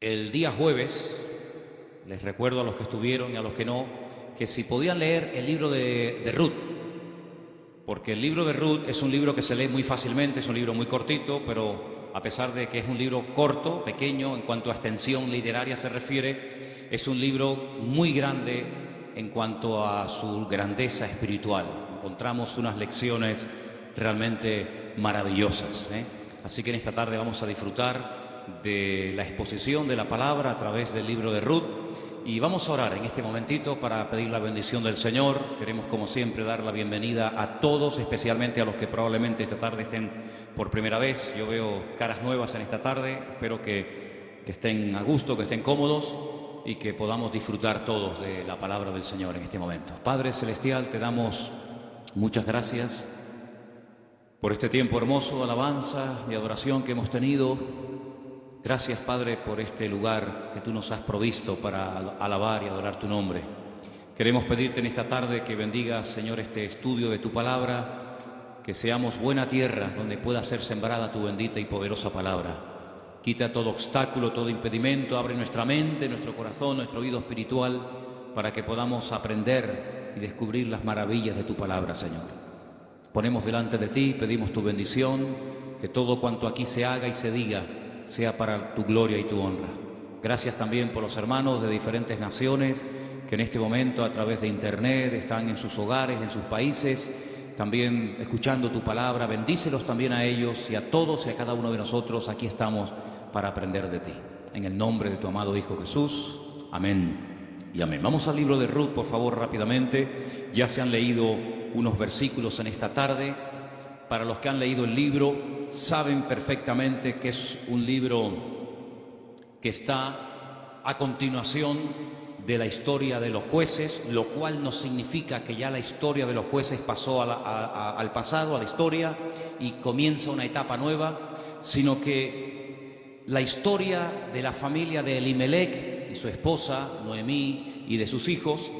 El día jueves, les recuerdo a los que estuvieron y a los que no, que si podían leer el libro de Ruth, porque el libro de Ruth es un libro que se lee muy fácilmente, es un libro muy cortito, pero a pesar de que es un libro corto, pequeño, en cuanto a extensión literaria se refiere, es un libro muy grande en cuanto a su grandeza espiritual. Encontramos unas lecciones realmente maravillosas, ¿eh? Así que en esta tarde vamos a disfrutar de la exposición de la palabra a través del libro de Ruth y vamos a orar en este momentito para pedir la bendición del Señor. Queremos, como siempre, dar la bienvenida a todos, especialmente a los que probablemente esta tarde estén por primera vez. Yo veo caras nuevas en esta tarde, espero que estén a gusto, que estén cómodos y que podamos disfrutar todos de la palabra del Señor en este momento. Padre Celestial, te damos muchas gracias por este tiempo hermoso de alabanza y adoración que hemos tenido. Gracias, Padre, por este lugar que tú nos has provisto para alabar y adorar tu nombre. Queremos pedirte en esta tarde que bendigas, Señor, este estudio de tu palabra, que seamos buena tierra donde pueda ser sembrada tu bendita y poderosa palabra. Quita todo obstáculo, todo impedimento, abre nuestra mente, nuestro corazón, nuestro oído espiritual, para que podamos aprender y descubrir las maravillas de tu palabra, Señor. Ponemos delante de ti, pedimos tu bendición, que todo cuanto aquí se haga y se diga sea para tu gloria y tu honra. Gracias también por los hermanos de diferentes naciones que en este momento a través de internet están en sus hogares, en sus países, también escuchando tu palabra. Bendícelos también a ellos y a todos y a cada uno de nosotros. Aquí estamos para aprender de ti. En el nombre de tu amado Hijo Jesús. Amén y amén. Vamos al libro de Ruth, por favor, rápidamente. Ya se han leído unos versículos en esta tarde. Para los que han leído el libro, saben perfectamente que es un libro que está a continuación de la historia de los jueces, lo cual no significa que ya la historia de los jueces pasó al pasado, a la historia, y comienza una etapa nueva, sino que la historia de la familia de Elimelech y su esposa, Noemí, y de sus hijos,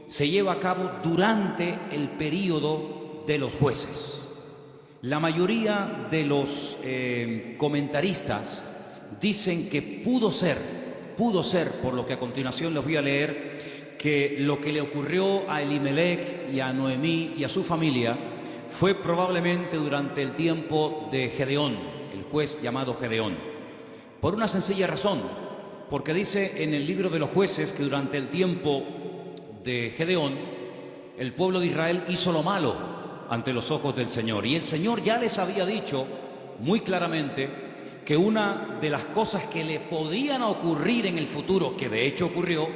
se lleva a cabo durante el período de los jueces. La mayoría de los comentaristas dicen que pudo ser, por lo que a continuación les voy a leer, que lo que le ocurrió a Elimelech y a Noemí y a su familia fue probablemente durante el tiempo de Gedeón, el juez llamado Gedeón. Por una sencilla razón, porque dice en el libro de los jueces que durante el tiempo de Gedeón, el pueblo de Israel hizo lo malo ante los ojos del Señor. Y el Señor ya les había dicho muy claramente que una de las cosas que le podían ocurrir en el futuro, que de hecho ocurrió,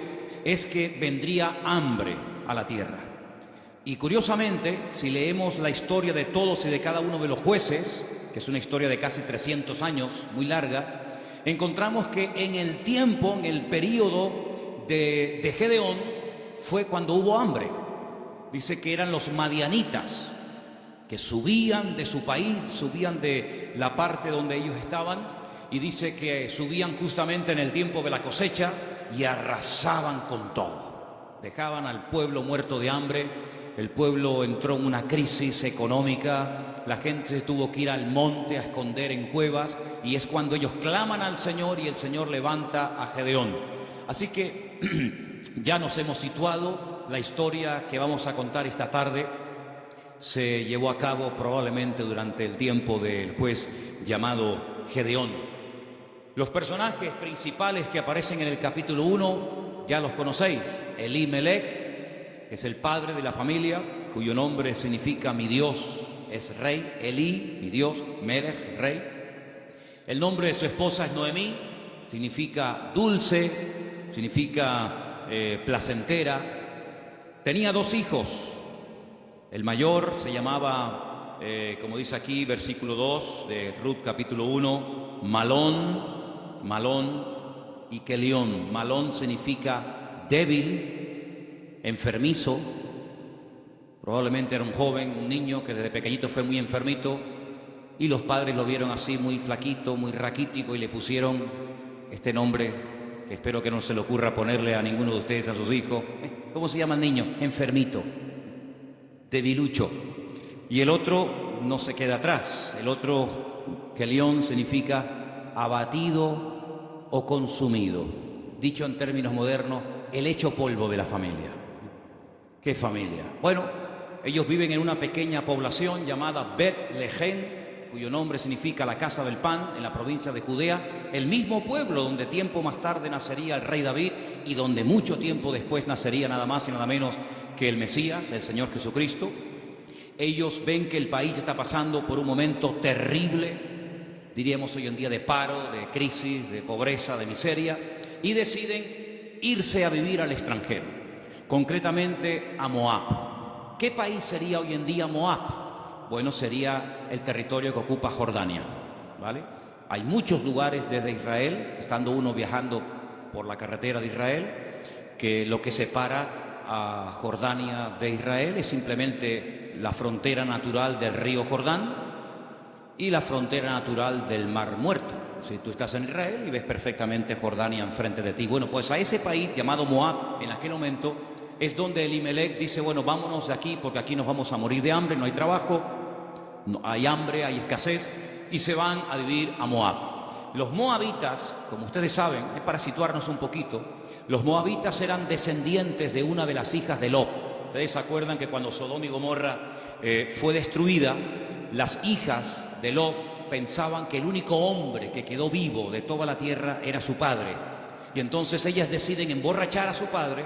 es que vendría hambre a la tierra. Y curiosamente, si leemos la historia de todos y de cada uno de los jueces, que es una historia de casi 300 años, muy larga, encontramos que en el tiempo, en el periodo de Gedeón, fue cuando hubo hambre. Dice que eran los madianitas, que subían de su país, subían de la parte donde ellos estaban, y dice que subían justamente en el tiempo de la cosecha y arrasaban con todo. Dejaban al pueblo muerto de hambre, el pueblo entró en una crisis económica, la gente tuvo que ir al monte a esconder en cuevas, y es cuando ellos claman al Señor y el Señor levanta a Gedeón. Así que ya nos hemos situado. La historia que vamos a contar esta tarde se llevó a cabo probablemente durante el tiempo del juez llamado Gedeón. Los personajes principales que aparecen en el capítulo 1 ya los conocéis. Elimelech, que es el padre de la familia, cuyo nombre significa mi Dios es rey. Eli, mi Dios, Melech, rey. El nombre de su esposa es Noemí, significa dulce, significa placentera. Tenía dos hijos. El mayor se llamaba, como dice aquí, versículo 2 de Ruth capítulo 1, Malón y Kelión. Malón significa débil, enfermizo. Probablemente era un joven, un niño que desde pequeñito fue muy enfermito, y los padres lo vieron así muy flaquito, muy raquítico, y le pusieron este nombre que espero que no se le ocurra ponerle a ninguno de ustedes a sus hijos. ¿Cómo se llama el niño? Enfermito, debilucho. Y el otro no se queda atrás. El otro, Kelión, significa abatido, o consumido. Dicho en términos modernos, el hecho polvo de la familia. ¿Qué familia? Bueno, ellos viven en una pequeña población llamada Bet-Lehem, cuyo nombre significa la casa del pan, en la provincia de Judea, el mismo pueblo donde tiempo más tarde nacería el rey David y donde mucho tiempo después nacería nada más y nada menos que el Mesías, el Señor Jesucristo. Ellos ven que el país está pasando por un momento terrible, diríamos hoy en día de paro, de crisis, de pobreza, de miseria, y deciden irse a vivir al extranjero, concretamente a Moab. ¿Qué país sería hoy en día Moab? Bueno, sería el territorio que ocupa Jordania, ¿vale? Hay muchos lugares desde Israel, estando uno viajando por la carretera de Israel, que lo que separa a Jordania de Israel es simplemente la frontera natural del río Jordán y la frontera natural del Mar Muerto. Si tú estás en Israel y ves perfectamente Jordania enfrente de ti. Bueno, pues a ese país llamado Moab, en aquel momento, es donde Elimelech dice, bueno, vámonos de aquí porque aquí nos vamos a morir de hambre, no hay trabajo, no, hay hambre, hay escasez, y se van a vivir a Moab. Los moabitas, como ustedes saben, es para situarnos un poquito, los moabitas eran descendientes de una de las hijas de Lot. Ustedes se acuerdan que cuando Sodoma y Gomorra fue destruida, las hijas de Lot pensaban que el único hombre que quedó vivo de toda la tierra era su padre. Y entonces ellas deciden emborrachar a su padre,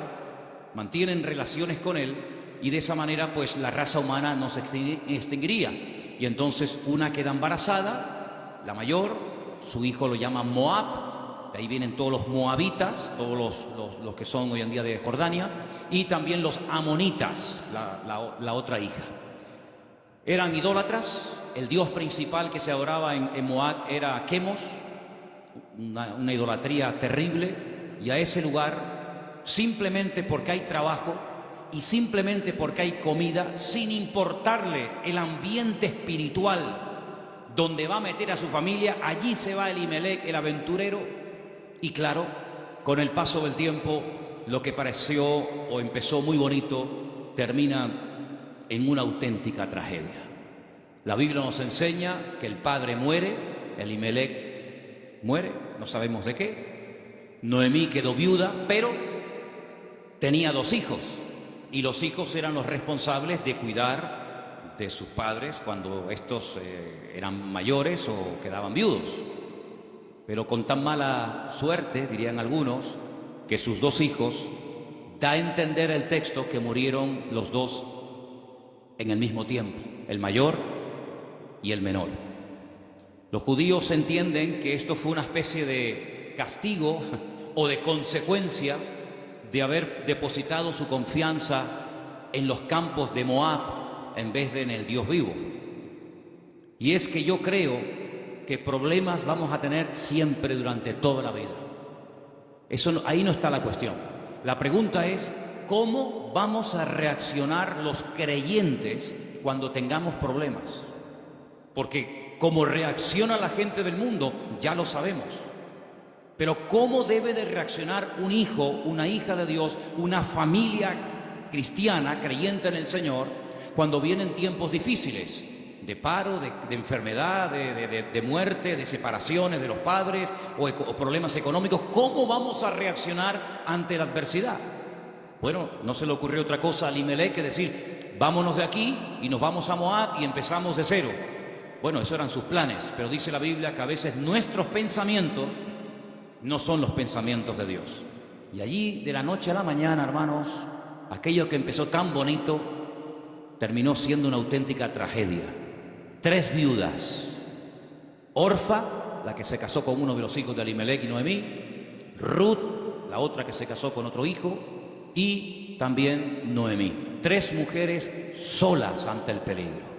mantienen relaciones con él, y de esa manera pues la raza humana no se extinguiría. Y entonces una queda embarazada, la mayor, su hijo lo llaman Moab, de ahí vienen todos los moabitas, todos los que son hoy en día de Jordania, y también los amonitas, la otra hija. Eran idólatras, el dios principal que se adoraba en Moab era Quemos, una idolatría terrible, y a ese lugar, simplemente porque hay trabajo y simplemente porque hay comida, sin importarle el ambiente espiritual donde va a meter a su familia, allí se va Elimelech, el aventurero, y claro, con el paso del tiempo, lo que pareció o empezó muy bonito, termina en una auténtica tragedia. La Biblia nos enseña que el padre muere, Elimelech muere, no sabemos de qué, Noemí quedó viuda, pero tenía 2 hijos, y los hijos eran los responsables de cuidar de sus padres cuando estos eran mayores o quedaban viudos. Pero con tan mala suerte, dirían algunos, que sus 2 hijos, da a entender el texto que murieron los 2 en el mismo tiempo, el mayor y el menor. Los judíos entienden que esto fue una especie de castigo o de consecuencia de haber depositado su confianza en los campos de Moab en vez de en el Dios vivo. Y es que yo creo que problemas vamos a tener siempre durante toda la vida. Ahí no está la cuestión. La pregunta es, ¿cómo vamos a reaccionar los creyentes cuando tengamos problemas? Porque como reacciona la gente del mundo, ya lo sabemos. Pero ¿cómo debe de reaccionar un hijo, una hija de Dios, una familia cristiana, creyente en el Señor, cuando vienen tiempos difíciles? De paro, de enfermedad, de muerte, de separaciones de los padres o problemas económicos. ¿Cómo vamos a reaccionar ante la adversidad? Bueno, no se le ocurrió otra cosa a Elimelech que decir, vámonos de aquí y nos vamos a Moab y empezamos de cero. Bueno, esos eran sus planes, pero dice la Biblia que a veces nuestros pensamientos no son los pensamientos de Dios. Y allí, de la noche a la mañana, hermanos, aquello que empezó tan bonito terminó siendo una auténtica tragedia. 3 viudas: Orfa, la que se casó con uno de los hijos de Elimelech y Noemí; Ruth, la otra que se casó con otro hijo; y también Noemí. 3 mujeres solas ante el peligro.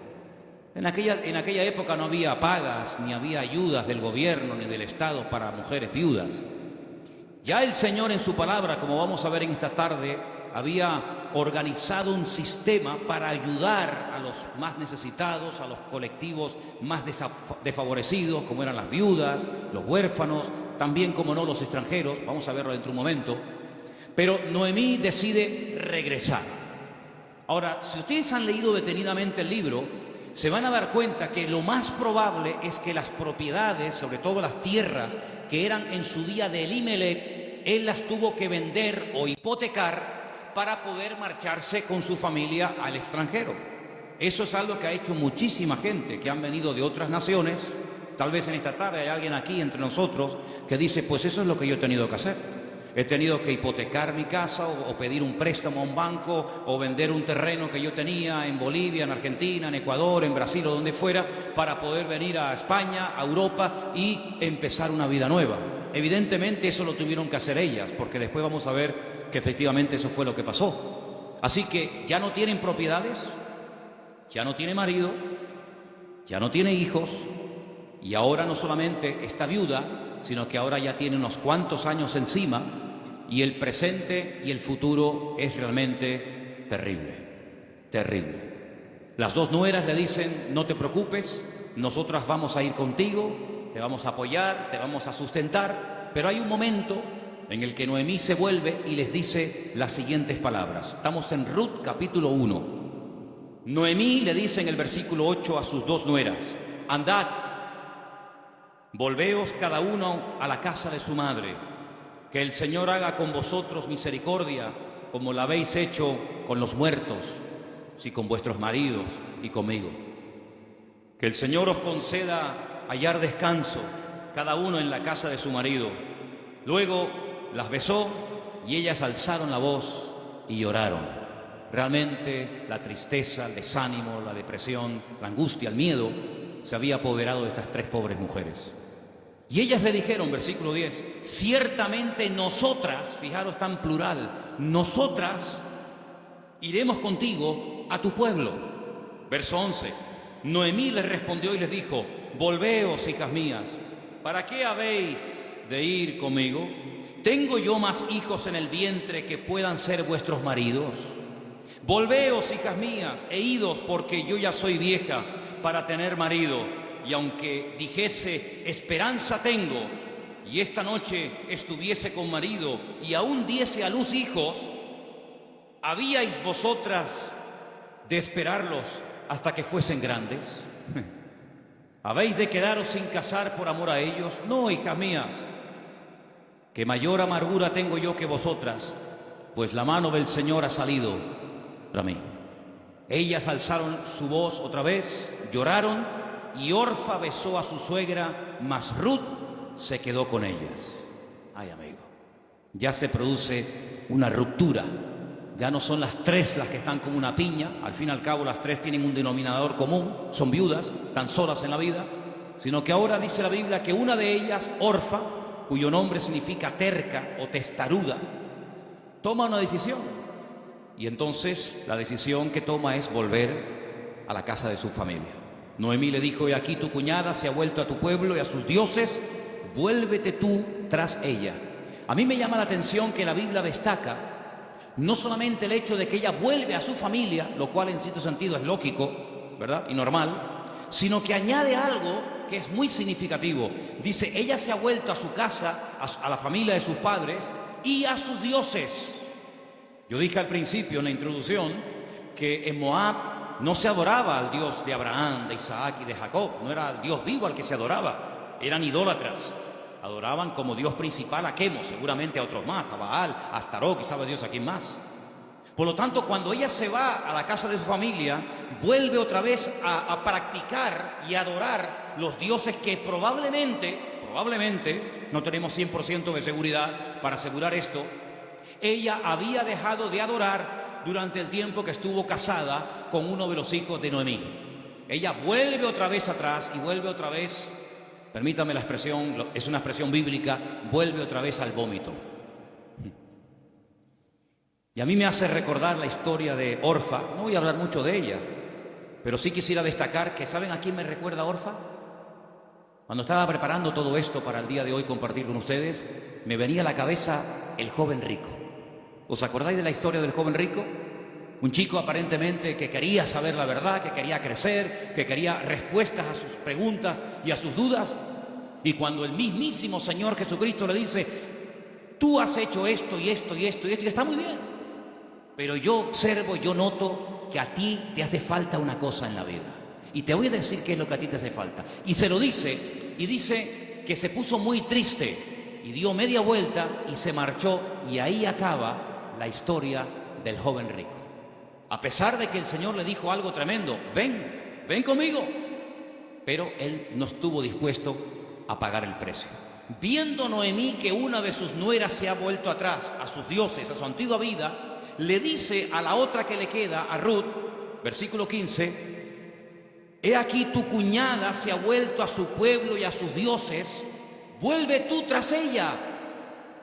En aquella época no había pagas, ni había ayudas del gobierno ni del Estado para mujeres viudas. Ya el Señor en su palabra, como vamos a ver en esta tarde, había organizado un sistema para ayudar a los más necesitados, a los colectivos más desfavorecidos, como eran las viudas, los huérfanos, también, como no, los extranjeros. Vamos a verlo dentro de un momento. Pero Noemí decide regresar. Ahora, si ustedes han leído detenidamente el libro, se van a dar cuenta que lo más probable es que las propiedades, sobre todo las tierras que eran en su día de Elimelec, él las tuvo que vender o hipotecar para poder marcharse con su familia al extranjero. Eso es algo que ha hecho muchísima gente que han venido de otras naciones. Tal vez en esta tarde hay alguien aquí entre nosotros que dice, pues eso es lo que yo he tenido que hacer. He tenido que hipotecar mi casa o pedir un préstamo a un banco o vender un terreno que yo tenía en Bolivia, en Argentina, en Ecuador, en Brasil o donde fuera para poder venir a España, a Europa y empezar una vida nueva. Evidentemente eso lo tuvieron que hacer ellas, porque después vamos a ver que efectivamente eso fue lo que pasó. Así que ya no tienen propiedades, ya no tiene marido, ya no tiene hijos y ahora no solamente está viuda, sino que ahora ya tiene unos cuantos años encima y el presente y el futuro es realmente terrible, terrible. Las dos nueras le dicen, no te preocupes, nosotras vamos a ir contigo, te vamos a apoyar, te vamos a sustentar, pero hay un momento en el que Noemí se vuelve y les dice las siguientes palabras. Estamos en Ruth capítulo 1. Noemí le dice en el versículo 8 a sus dos nueras, andad, volveos cada uno a la casa de su madre, que el Señor haga con vosotros misericordia, como la habéis hecho con los muertos, sí, con vuestros maridos y conmigo. Que el Señor os conceda hallar descanso, cada uno en la casa de su marido. Luego las besó y ellas alzaron la voz y lloraron. Realmente la tristeza, el desánimo, la depresión, la angustia, el miedo se había apoderado de estas tres pobres mujeres. Y ellas le dijeron, versículo 10, ciertamente nosotras, fijaros tan plural, nosotras iremos contigo a tu pueblo. Verso 11, Noemí les respondió y les dijo, volveos, hijas mías, ¿para qué habéis de ir conmigo? ¿Tengo yo más hijos en el vientre que puedan ser vuestros maridos? Volveos, hijas mías, e idos, porque yo ya soy vieja para tener marido. Y aunque dijese, esperanza tengo, y esta noche estuviese con marido, y aún diese a luz hijos, ¿habíais vosotras de esperarlos hasta que fuesen grandes? ¿Habéis de quedaros sin casar por amor a ellos? No, hijas mías, que mayor amargura tengo yo que vosotras, pues la mano del Señor ha salido contra mí. Ellas alzaron su voz otra vez, lloraron, y Orfa besó a su suegra, mas Ruth se quedó con ellas. Ay, amigo, ya se produce una ruptura. Ya no son las tres las que están como una piña. Al fin y al cabo las tres tienen un denominador común, son viudas, tan solas en la vida. Sino que ahora dice la Biblia que una de ellas, Orfa, cuyo nombre significa terca o testaruda, toma una decisión. Y entonces la decisión que toma es volver a la casa de su familia. Noemí le dijo, he aquí tu cuñada se ha vuelto a tu pueblo y a sus dioses, vuélvete tú tras ella. A mí me llama la atención que la Biblia destaca no solamente el hecho de que ella vuelve a su familia, lo cual en cierto sentido es lógico, ¿verdad? Y normal, sino que añade algo que es muy significativo. Dice, ella se ha vuelto a su casa, a la familia de sus padres y a sus dioses. Yo dije al principio en la introducción que en Moab no se adoraba al Dios de Abraham, de Isaac y de Jacob. No era el Dios vivo al que se adoraba. Eran idólatras. Adoraban como Dios principal a Quemos, seguramente a otros más, a Baal, a Astarot, y sabe Dios a quién más. Por lo tanto, cuando ella se va a la casa de su familia, vuelve otra vez a practicar y adorar los dioses que probablemente, no tenemos 100% de seguridad para asegurar esto, ella había dejado de adorar durante el tiempo que estuvo casada con uno de los hijos de Noemí. Ella vuelve otra vez atrás y vuelve otra vez, permítame la expresión, es una expresión bíblica, vuelve otra vez al vómito. Y a mí me hace recordar la historia de Orfa. No voy a hablar mucho de ella, pero sí quisiera destacar que, ¿saben a quién me recuerda Orfa? Cuando estaba preparando todo esto para el día de hoy compartir con ustedes, me venía a la cabeza el joven rico. ¿Os acordáis de la historia del joven rico? Un chico aparentemente que quería saber la verdad, que quería crecer, que quería respuestas a sus preguntas y a sus dudas. Y cuando el mismísimo Señor Jesucristo le dice, tú has hecho esto y esto y esto y esto, y está muy bien, pero yo observo, yo noto que a ti te hace falta una cosa en la vida. Y te voy a decir qué es lo que a ti te hace falta. Y se lo dice, y dice que se puso muy triste y dio media vuelta y se marchó, y ahí acaba la historia del joven rico. A pesar de que el Señor le dijo algo tremendo, ven conmigo, pero él no estuvo dispuesto a pagar el precio. Viendo Noemí que una de sus nueras se ha vuelto atrás a sus dioses, a su antigua vida, le dice a la otra que le queda, a Ruth, versículo 15, he aquí tu cuñada se ha vuelto a su pueblo y a sus dioses, vuelve tú tras ella.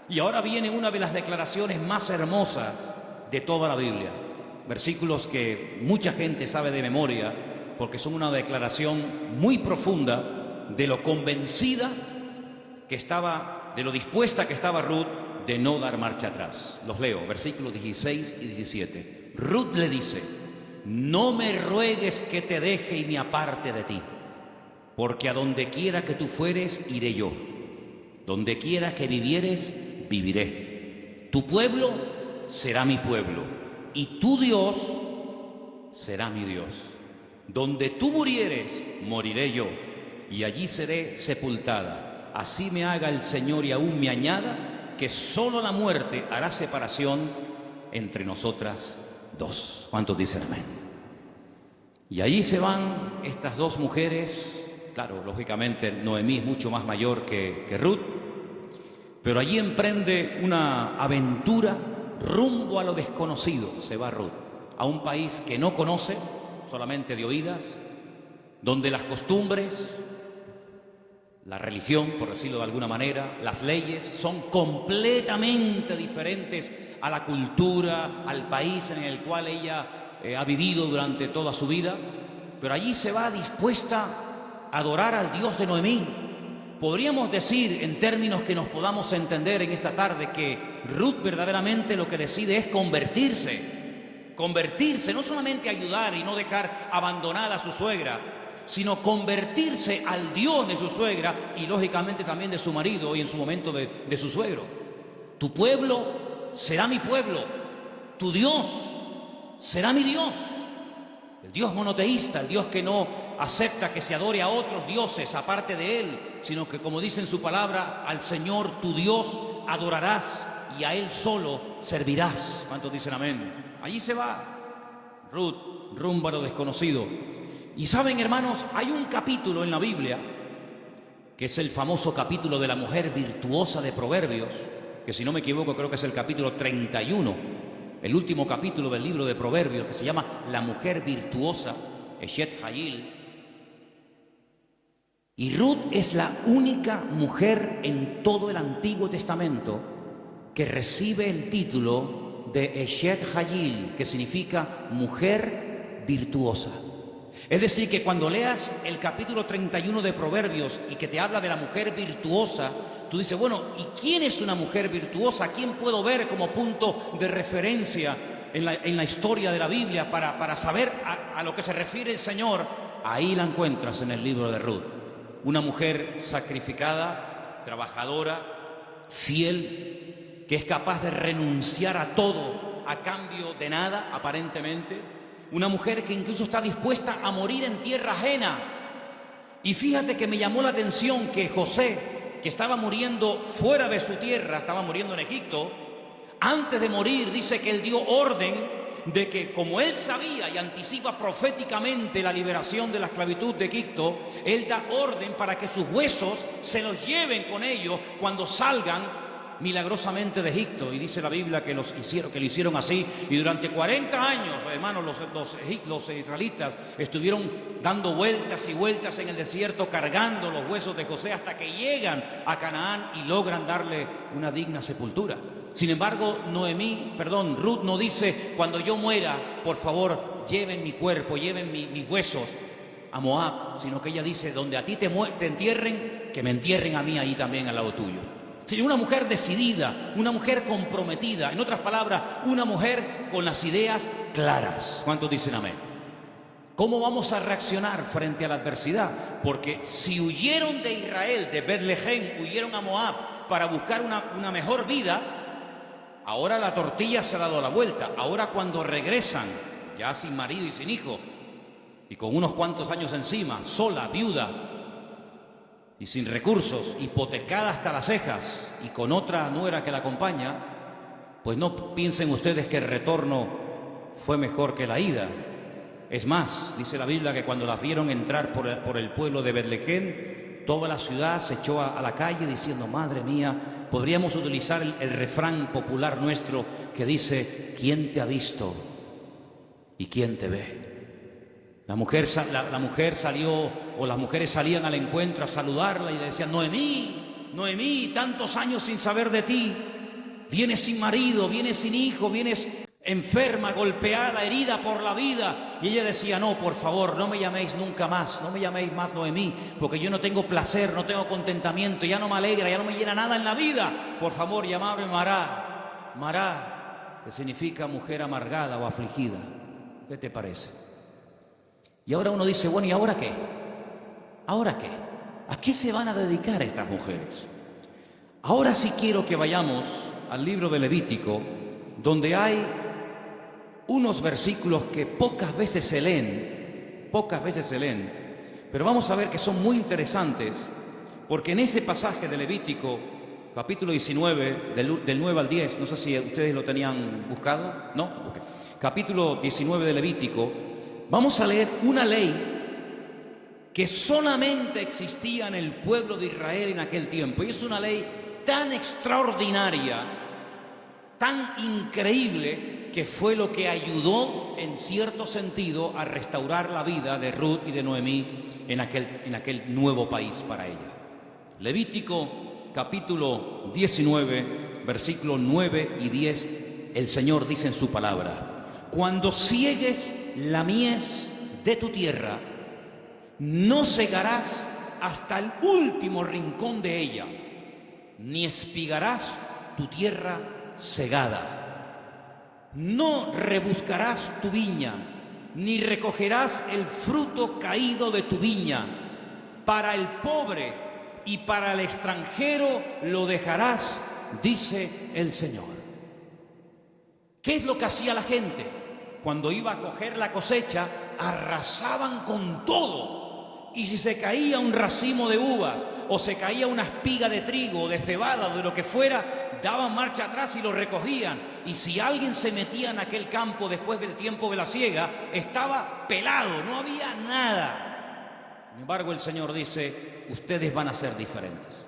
Y ahora viene una de las declaraciones más hermosas de toda la Biblia. Versículos que mucha gente sabe de memoria, porque son una declaración muy profunda de lo convencida que estaba, de lo dispuesta que estaba Ruth de no dar marcha atrás. Los leo, versículos 16 y 17. Ruth le dice, no me ruegues que te deje y me aparte de ti, porque a donde quiera que tú fueres, iré yo. Donde quiera que vivieres, viviré. Tu pueblo será mi pueblo, y tu Dios será mi Dios. Donde tú murieres, moriré yo, y allí seré sepultada. Así me haga el Señor y aún me añada, que solo la muerte hará separación entre nosotras dos. ¿Cuántos dicen amén? Y allí se van estas dos mujeres. Claro, lógicamente Noemí es mucho más mayor que Ruth, pero allí emprende una aventura rumbo a lo desconocido. Se va Ruth a un país que no conoce, solamente de oídas, donde las costumbres, la religión, por decirlo de alguna manera, las leyes son completamente diferentes a la cultura, al país en el cual ella ha vivido durante toda su vida. Pero allí se va dispuesta a adorar al Dios de Noemí. Podríamos decir, en términos que nos podamos entender en esta tarde, que Ruth verdaderamente lo que decide es convertirse, no solamente ayudar y no dejar abandonada a su suegra, sino convertirse al Dios de su suegra y lógicamente también de su marido y en su momento de su suegro. Tu pueblo será mi pueblo, tu Dios será mi Dios. El Dios monoteísta, el Dios que no acepta que se adore a otros dioses aparte de Él, sino que, como dice en su palabra, al Señor tu Dios adorarás y a Él solo servirás. ¿Cuántos dicen amén? Allí se va Ruth rumbo a lo desconocido. Y saben, hermanos, hay un capítulo en la Biblia, que es el famoso capítulo de la mujer virtuosa de Proverbios, que si no me equivoco creo que es el capítulo 31, el último capítulo del libro de Proverbios, que se llama La mujer virtuosa, Eshet Hayil. Y Ruth es la única mujer en todo el Antiguo Testamento que recibe el título de Eshet Hayil, que significa mujer virtuosa. Es decir, que cuando leas el capítulo 31 de Proverbios y que te habla de la mujer virtuosa, tú dices, bueno, ¿y quién es una mujer virtuosa? ¿A quién puedo ver como punto de referencia en la historia de la Biblia para saber a lo que se refiere el Señor? Ahí la encuentras en el libro de Ruth. Una mujer sacrificada, trabajadora, fiel, que es capaz de renunciar a todo a cambio de nada, aparentemente. Una mujer que incluso está dispuesta a morir en tierra ajena. Y fíjate que me llamó la atención que José, que estaba muriendo fuera de su tierra, estaba muriendo en Egipto, antes de morir dice que él dio orden de que, como él sabía y anticipa proféticamente la liberación de la esclavitud de Egipto, él da orden para que sus huesos se los lleven con ellos cuando salgan milagrosamente de Egipto. Y dice la Biblia que lo hicieron así, y durante 40 años, hermanos, los israelitas estuvieron dando vueltas y vueltas en el desierto, cargando los huesos de José hasta que llegan a Canaán y logran darle una digna sepultura. Sin embargo, Ruth no dice, cuando yo muera, por favor, lleven mi cuerpo, lleven mis huesos a Moab, sino que ella dice, donde a ti te entierren, que me entierren a mí ahí también al lado tuyo. Sí, una mujer decidida, una mujer comprometida, en otras palabras, una mujer con las ideas claras. ¿Cuántos dicen amén? ¿Cómo vamos a reaccionar frente a la adversidad? Porque si huyeron de Israel, de Betlehem, huyeron a Moab para buscar una mejor vida, ahora la tortilla se ha dado la vuelta. Ahora cuando regresan, ya sin marido y sin hijo, y con unos cuantos años encima, sola, viuda y sin recursos, hipotecada hasta las cejas y con otra nuera que la acompaña, pues no piensen ustedes que el retorno fue mejor que la ida. Es más, dice la Biblia que cuando las vieron entrar por el pueblo de Betlehem, toda la ciudad se echó a la calle diciendo: madre mía, podríamos utilizar el refrán popular nuestro que dice: ¿quién te ha visto y quién te ve? La mujer salió, o las mujeres salían al encuentro a saludarla y le decían: Noemí, Noemí, tantos años sin saber de ti, vienes sin marido, vienes sin hijo, vienes enferma, golpeada, herida por la vida. Y ella decía: no, por favor, no me llaméis nunca más, no me llaméis más Noemí, porque yo no tengo placer, no tengo contentamiento, ya no me alegra, ya no me llena nada en la vida. Por favor, llamadme Mará, Mará, que significa mujer amargada o afligida. ¿Qué te parece? Y ahora uno dice: bueno, ¿y ahora qué? ¿Ahora qué? ¿A qué se van a dedicar estas mujeres? Ahora sí quiero que vayamos al libro de Levítico, donde hay unos versículos que pocas veces se leen, pero vamos a ver que son muy interesantes, porque en ese pasaje de Levítico, capítulo 19, del 9 al 10, no sé si ustedes lo tenían buscado, ¿no? Okay. Capítulo 19 de Levítico, vamos a leer una ley que solamente existía en el pueblo de Israel en aquel tiempo, y es una ley tan extraordinaria, tan increíble, que fue lo que ayudó en cierto sentido a restaurar la vida de Ruth y de Noemí en aquel nuevo país para ella. Levítico capítulo 19, versículos 9 y 10, el Señor dice en su palabra: cuando ciegues la mies de tu tierra, no segarás hasta el último rincón de ella, ni espigarás tu tierra segada. No rebuscarás tu viña, ni recogerás el fruto caído de tu viña. Para el pobre y para el extranjero lo dejarás, dice el Señor. ¿Qué es lo que hacía la gente? Cuando iba a coger la cosecha, arrasaban con todo. Y si se caía un racimo de uvas, o se caía una espiga de trigo, o de cebada, o de lo que fuera, daban marcha atrás y lo recogían. Y si alguien se metía en aquel campo después del tiempo de la siega, estaba pelado, no había nada. Sin embargo, el Señor dice: ustedes van a ser diferentes.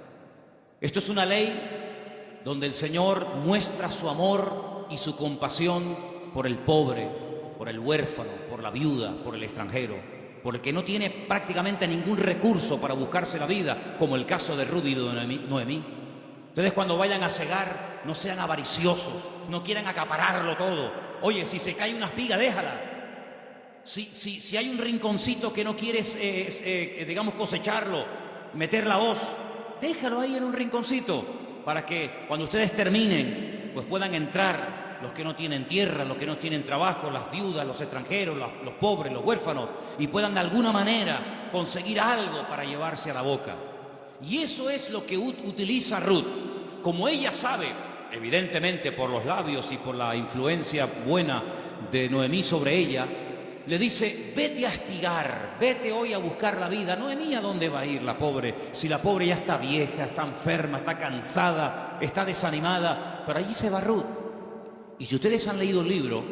Esto es una ley donde el Señor muestra su amor y su compasión por el pobre, por el huérfano, por la viuda, por el extranjero, por el que no tiene prácticamente ningún recurso para buscarse la vida, como el caso de Ruth y de Noemí. Ustedes, cuando vayan a segar, no sean avariciosos, no quieran acapararlo todo. Oye, si se cae una espiga, déjala. Si hay un rinconcito que no quieres, digamos, cosecharlo, meter la hoz, déjalo ahí en un rinconcito, para que cuando ustedes terminen, pues puedan entrar los que no tienen tierra, los que no tienen trabajo, las viudas, los extranjeros, los pobres, los huérfanos, y puedan de alguna manera conseguir algo para llevarse a la boca. Y eso es lo que utiliza Ruth. Como ella sabe, evidentemente por los labios y por la influencia buena de Noemí sobre ella, le dice: vete a espigar, vete hoy a buscar la vida. Noemí, ¿a dónde va a ir la pobre? Si la pobre ya está vieja, está enferma, está cansada, está desanimada, pero allí se va Ruth. Y si ustedes han leído el libro,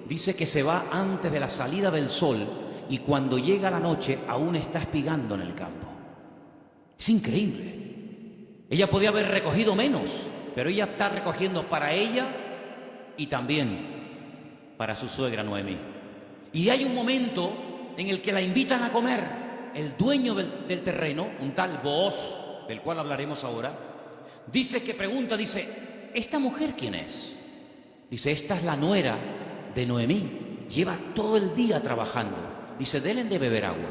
dice que se va antes de la salida del sol, y cuando llega la noche aún está espigando en el campo. Es increíble. Ella podía haber recogido menos, pero ella está recogiendo para ella y también para su suegra Noemí. Y hay un momento en el que la invitan a comer. El dueño del terreno, un tal Booz, del cual hablaremos ahora, dice ¿esta mujer quién es? Dice: esta es la nuera de Noemí, lleva todo el día trabajando. Dice: denle de beber agua.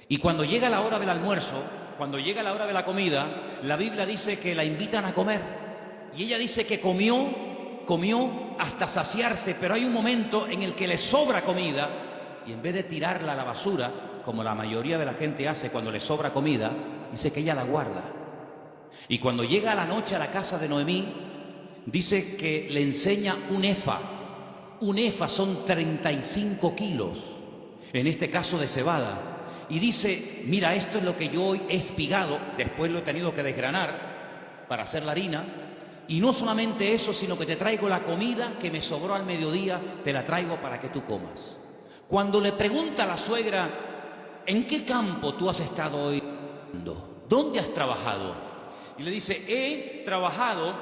Y cuando llega la hora del almuerzo, cuando llega la hora de la comida, la Biblia dice que la invitan a comer. Y ella dice que comió hasta saciarse, pero hay un momento en el que le sobra comida, y en vez de tirarla a la basura, como la mayoría de la gente hace cuando le sobra comida, dice que ella la guarda. Y cuando llega a la noche a la casa de Noemí, dice que le enseña un efa. Un efa son 35 kilos. en este caso de cebada, y dice, mira, esto es lo que yo hoy he espigado, después lo he tenido que desgranar para hacer la harina, y no solamente eso, sino que te traigo la comida que me sobró al mediodía, te la traigo para que tú comas. Cuando le pregunta a la suegra, ¿en qué campo tú has estado hoy? ¿Dónde has trabajado? Y le dice, he trabajado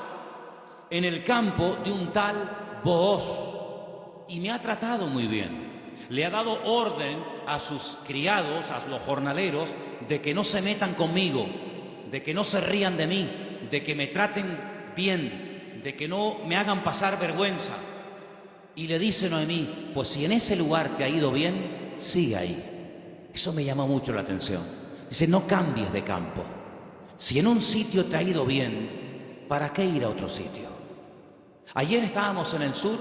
en el campo de un tal Booz y me ha tratado muy bien. Le ha dado orden a sus criados, a los jornaleros, de que no se metan conmigo, de que no se rían de mí, de que me traten bien, de que no me hagan pasar vergüenza. Y le dice Noemí, pues si en ese lugar te ha ido bien, sigue ahí. Eso me llama mucho la atención. Dice, no cambies de campo. Si en un sitio te ha ido bien, ¿para qué ir a otro sitio? Ayer estábamos en el sur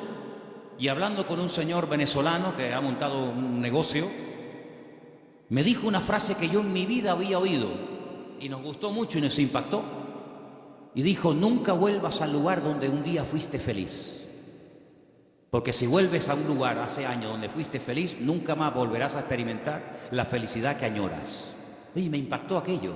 y hablando con un señor venezolano que ha montado un negocio, me dijo una frase que yo en mi vida había oído y nos gustó mucho y nos impactó. Y dijo, nunca vuelvas al lugar donde un día fuiste feliz. Porque si vuelves a un lugar hace años donde fuiste feliz, nunca más volverás a experimentar la felicidad que añoras. Y me impactó aquello.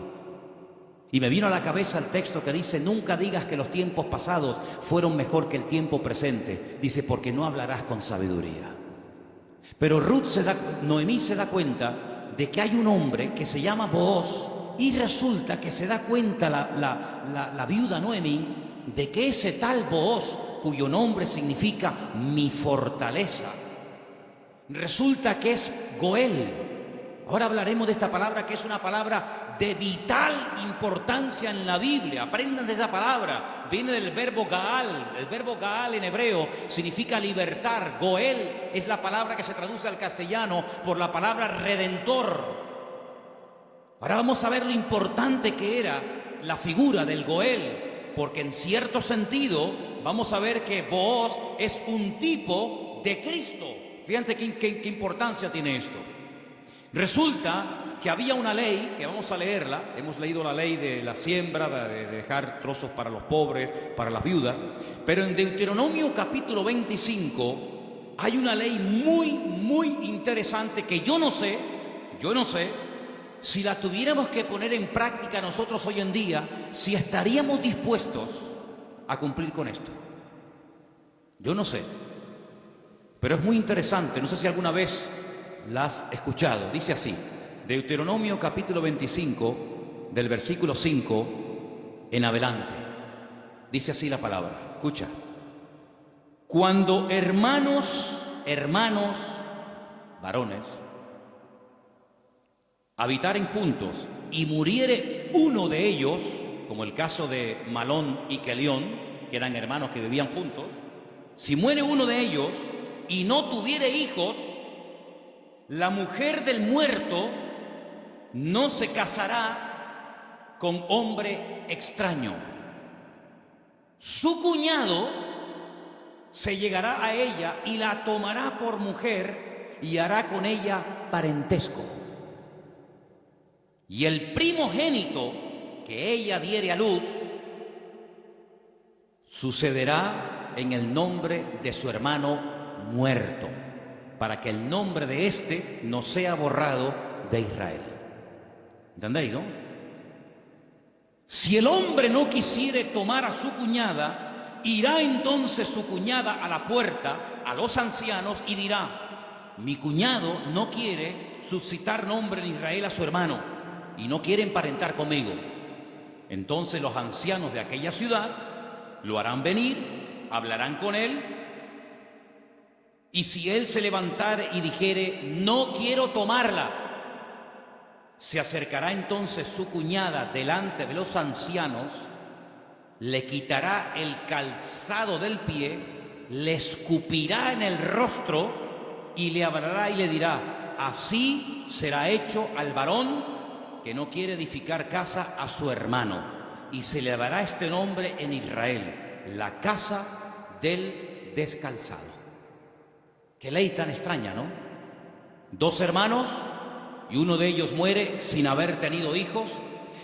Y me vino a la cabeza el texto que dice, nunca digas que los tiempos pasados fueron mejor que el tiempo presente. Dice, porque no hablarás con sabiduría. Pero Noemí se da cuenta de que hay un hombre que se llama Booz, y resulta que se da cuenta la viuda Noemí de que ese tal Booz, cuyo nombre significa mi fortaleza, resulta que es Goel. Ahora hablaremos de esta palabra, que es una palabra de vital importancia en la Biblia. Aprendan de esa palabra. Viene del verbo Gaal. El verbo Gaal en hebreo significa libertar. Goel es la palabra que se traduce al castellano por la palabra redentor. Ahora vamos a ver lo importante que era la figura del Goel, porque en cierto sentido vamos a ver que Booz es un tipo de Cristo. Fíjense qué importancia tiene esto. Resulta que había una ley, que vamos a leerla, hemos leído la ley de la siembra, de dejar trozos para los pobres, para las viudas, pero en Deuteronomio capítulo 25 hay una ley muy interesante que yo no sé, si la tuviéramos que poner en práctica nosotros hoy en día, si estaríamos dispuestos a cumplir con esto. Yo no sé, pero es muy interesante, no sé si alguna vez la has escuchado. Dice así, Deuteronomio capítulo 25, del versículo 5 en adelante. Dice así la palabra, escucha. Cuando hermanos, varones, habitaren juntos y muriere uno de ellos, como el caso de Malón y Kelión, que eran hermanos que vivían juntos, si muere uno de ellos y no tuviere hijos, la mujer del muerto no se casará con hombre extraño. Su cuñado se llegará a ella y la tomará por mujer y hará con ella parentesco. Y el primogénito que ella diere a luz sucederá en el nombre de su hermano muerto, para que el nombre de éste no sea borrado de Israel. ¿Entendéis, no? Si el hombre no quisiere tomar a su cuñada, irá entonces su cuñada a la puerta, a los ancianos, y dirá, mi cuñado no quiere suscitar nombre en Israel a su hermano, y no quiere emparentar conmigo. Entonces los ancianos de aquella ciudad lo harán venir, hablarán con él, y si él se levantare y dijere, no quiero tomarla, se acercará entonces su cuñada delante de los ancianos, le quitará el calzado del pie, le escupirá en el rostro y le hablará y le dirá, así será hecho al varón que no quiere edificar casa a su hermano, y se le dará este nombre en Israel, la casa del descalzado. Qué ley tan extraña, ¿no? Dos hermanos y uno de ellos muere sin haber tenido hijos,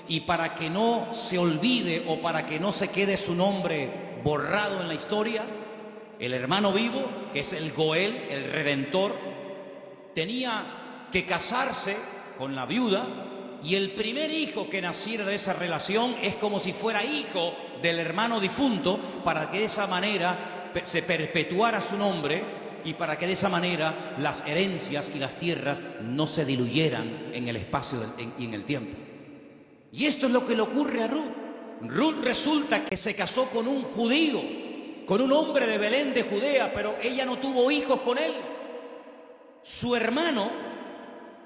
y para que no se olvide o para que no se quede su nombre borrado en la historia, el hermano vivo, que es el Goel, el Redentor, tenía que casarse con la viuda, y el primer hijo que naciera de esa relación es como si fuera hijo del hermano difunto, para que de esa manera se perpetuara su nombre y para que de esa manera las herencias y las tierras no se diluyeran en el espacio y en el tiempo. Y esto es lo que le ocurre a Ruth. Ruth resulta que se casó con un judío, con un hombre de Belén de Judea, pero ella no tuvo hijos con él. Su hermano,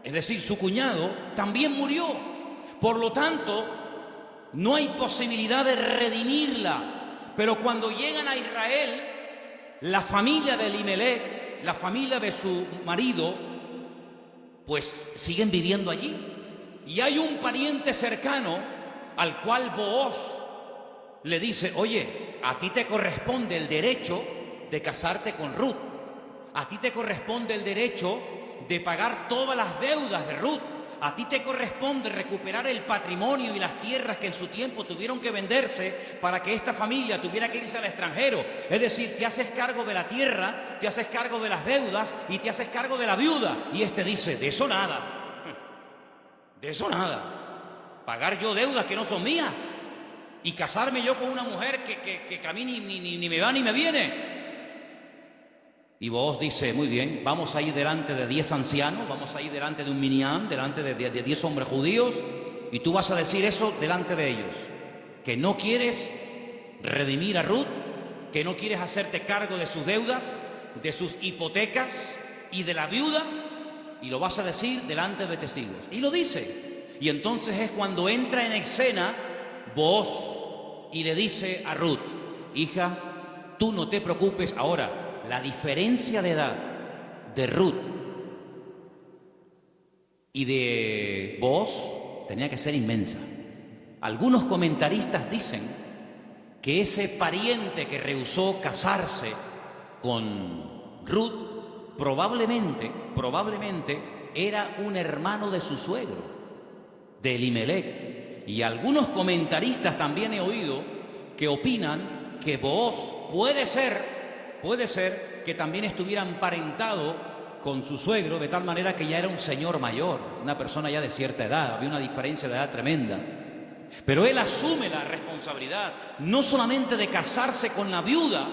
es decir, su cuñado, también murió. Por lo tanto, no hay posibilidad de redimirla. Pero cuando llegan a Israel, la familia de Elimelech, la familia de su marido, pues siguen viviendo allí. Y hay un pariente cercano al cual Booz le dice: oye, a ti te corresponde el derecho de casarte con Ruth. A ti te corresponde el derecho de pagar todas las deudas de Ruth. A ti te corresponde recuperar el patrimonio y las tierras que en su tiempo tuvieron que venderse para que esta familia tuviera que irse al extranjero. Es decir, te haces cargo de la tierra, te haces cargo de las deudas y te haces cargo de la viuda. Y este dice: de eso nada, de eso nada. Pagar yo deudas que no son mías y casarme yo con una mujer que a mí ni me va ni me viene. Y Booz dice: muy bien, vamos a ir delante de 10 ancianos, vamos a ir delante de un minyan, delante de 10 hombres judíos, y tú vas a decir eso delante de ellos, que no quieres redimir a Ruth, que no quieres hacerte cargo de sus deudas, de sus hipotecas y de la viuda, y lo vas a decir delante de testigos. Y lo dice. Y entonces es cuando entra en escena Booz y le dice a Ruth: hija, tú no te preocupes ahora. La diferencia de edad de Ruth y de Booz tenía que ser inmensa. Algunos comentaristas dicen que ese pariente que rehusó casarse con Ruth probablemente era un hermano de su suegro, de Elimelech. Y algunos comentaristas también he oído que opinan que Booz puede ser que también estuviera emparentado con su suegro, de tal manera que ya era un señor mayor, una persona ya de cierta edad, había una diferencia de edad tremenda. Pero él asume la responsabilidad no solamente de casarse con la viuda,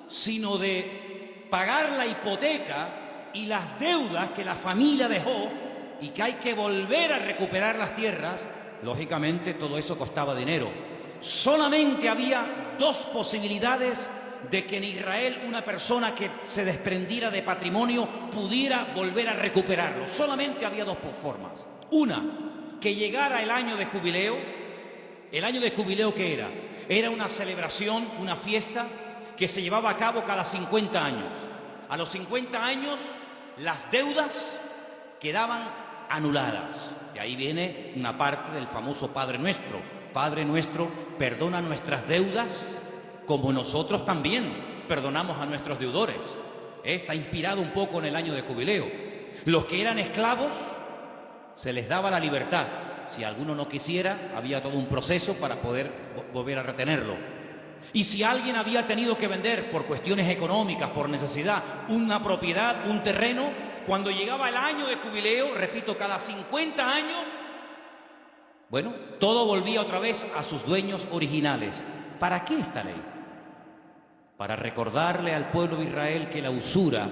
sino de pagar la hipoteca y las deudas que la familia dejó y que hay que volver a recuperar las tierras. Lógicamente todo eso costaba dinero. Solamente había dos posibilidades de que en Israel una persona que se desprendiera de patrimonio pudiera volver a recuperarlo. Solamente había dos formas. Una, que llegara el año de jubileo. ¿El año de jubileo qué era? Era una celebración, una fiesta que se llevaba a cabo cada 50 años. A los 50 años las deudas quedaban anuladas. Y ahí viene una parte del famoso Padre Nuestro. Padre Nuestro, perdona nuestras deudas como nosotros también perdonamos a nuestros deudores. Está inspirado un poco en el año de jubileo. Los que eran esclavos se les daba la libertad. Si alguno no quisiera, había todo un proceso para poder volver a retenerlo. Y si alguien había tenido que vender por cuestiones económicas, por necesidad, una propiedad, un terreno, cuando llegaba el año de jubileo, repito, cada 50 años, bueno, todo volvía otra vez a sus dueños originales. ¿Para qué esta ley? Para recordarle al pueblo de Israel que la usura,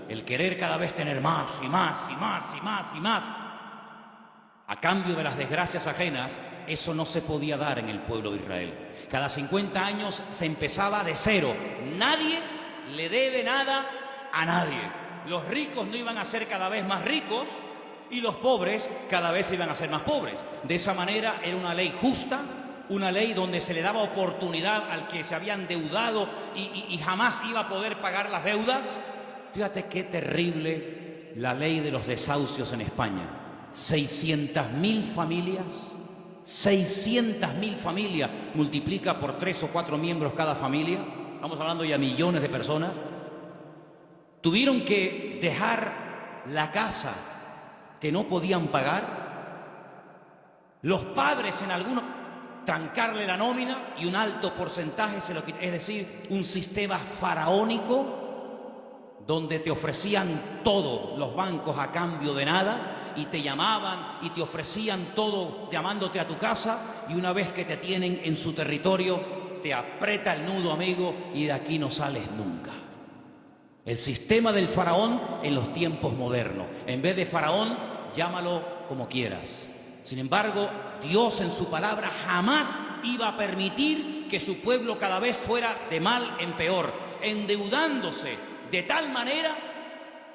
el querer cada vez tener más y más y más y más y más, a cambio de las desgracias ajenas, eso no se podía dar en el pueblo de Israel. Cada 50 años se empezaba de cero. Nadie le debe nada a nadie. Los ricos no iban a ser cada vez más ricos y los pobres cada vez iban a ser más pobres. De esa manera era una ley justa, una ley donde se le daba oportunidad al que se había endeudado y jamás iba a poder pagar las deudas. Fíjate qué terrible la ley de los desahucios en España. 600.000 familias, 600.000 familias, multiplica por 3 o 4 miembros cada familia, estamos hablando ya millones de personas, tuvieron que dejar la casa que no podían pagar, los padres en algunos trancarle la nómina y un alto porcentaje se lo quitaron, es decir, un sistema faraónico donde te ofrecían todo los bancos a cambio de nada, y te llamaban y te ofrecían todo llamándote a tu casa, y una vez que te tienen en su territorio, te aprieta el nudo, amigo, y de aquí no sales nunca. El sistema del faraón en los tiempos modernos. En vez de faraón, llámalo como quieras. Sin embargo, Dios en su palabra jamás iba a permitir que su pueblo cada vez fuera de mal en peor, endeudándose de tal manera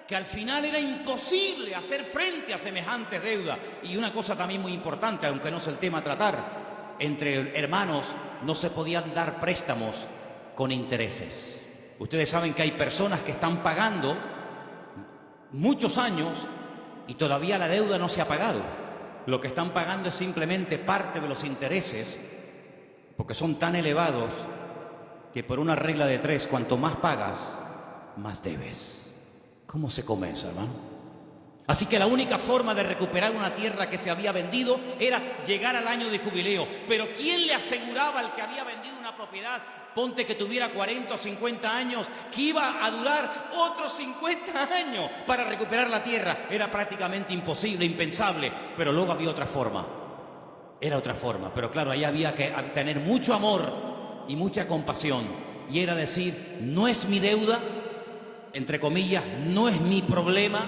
que al final era imposible hacer frente a semejantes deudas. Y una cosa también muy importante, aunque no es el tema a tratar, entre hermanos no se podían dar préstamos con intereses. Ustedes saben que hay personas que están pagando muchos años y todavía la deuda no se ha pagado. Lo que están pagando es simplemente parte de los intereses, porque son tan elevados que por una regla de 3, cuanto más pagas, más debes. ¿Cómo se come eso, hermano? Así que la única forma de recuperar una tierra que se había vendido era llegar al año de jubileo. Pero ¿quién le aseguraba al que había vendido una propiedad, ponte que tuviera 40 o 50 años, que iba a durar otros 50 años para recuperar la tierra? Era prácticamente imposible, impensable. Pero luego había otra forma. Era otra forma. Pero claro, ahí había que tener mucho amor y mucha compasión. Y era decir, no es mi deuda, entre comillas, no es mi problema,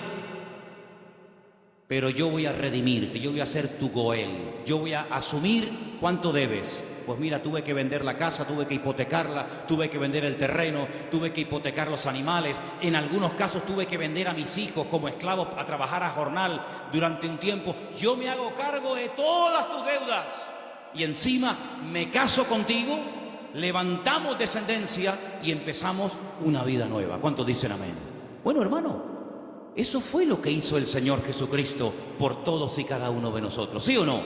pero yo voy a redimirte, yo voy a ser tu Goel, yo voy a asumir cuánto debes. Pues mira, tuve que vender la casa, tuve que hipotecarla, tuve que vender el terreno, tuve que hipotecar los animales, en algunos casos tuve que vender a mis hijos como esclavos a trabajar a jornal durante un tiempo. Yo me hago cargo de todas tus deudas y encima me caso contigo, levantamos descendencia y empezamos una vida nueva. ¿Cuántos dicen amén? Bueno, hermano, eso fue lo que hizo el Señor Jesucristo por todos y cada uno de nosotros, ¿sí o no?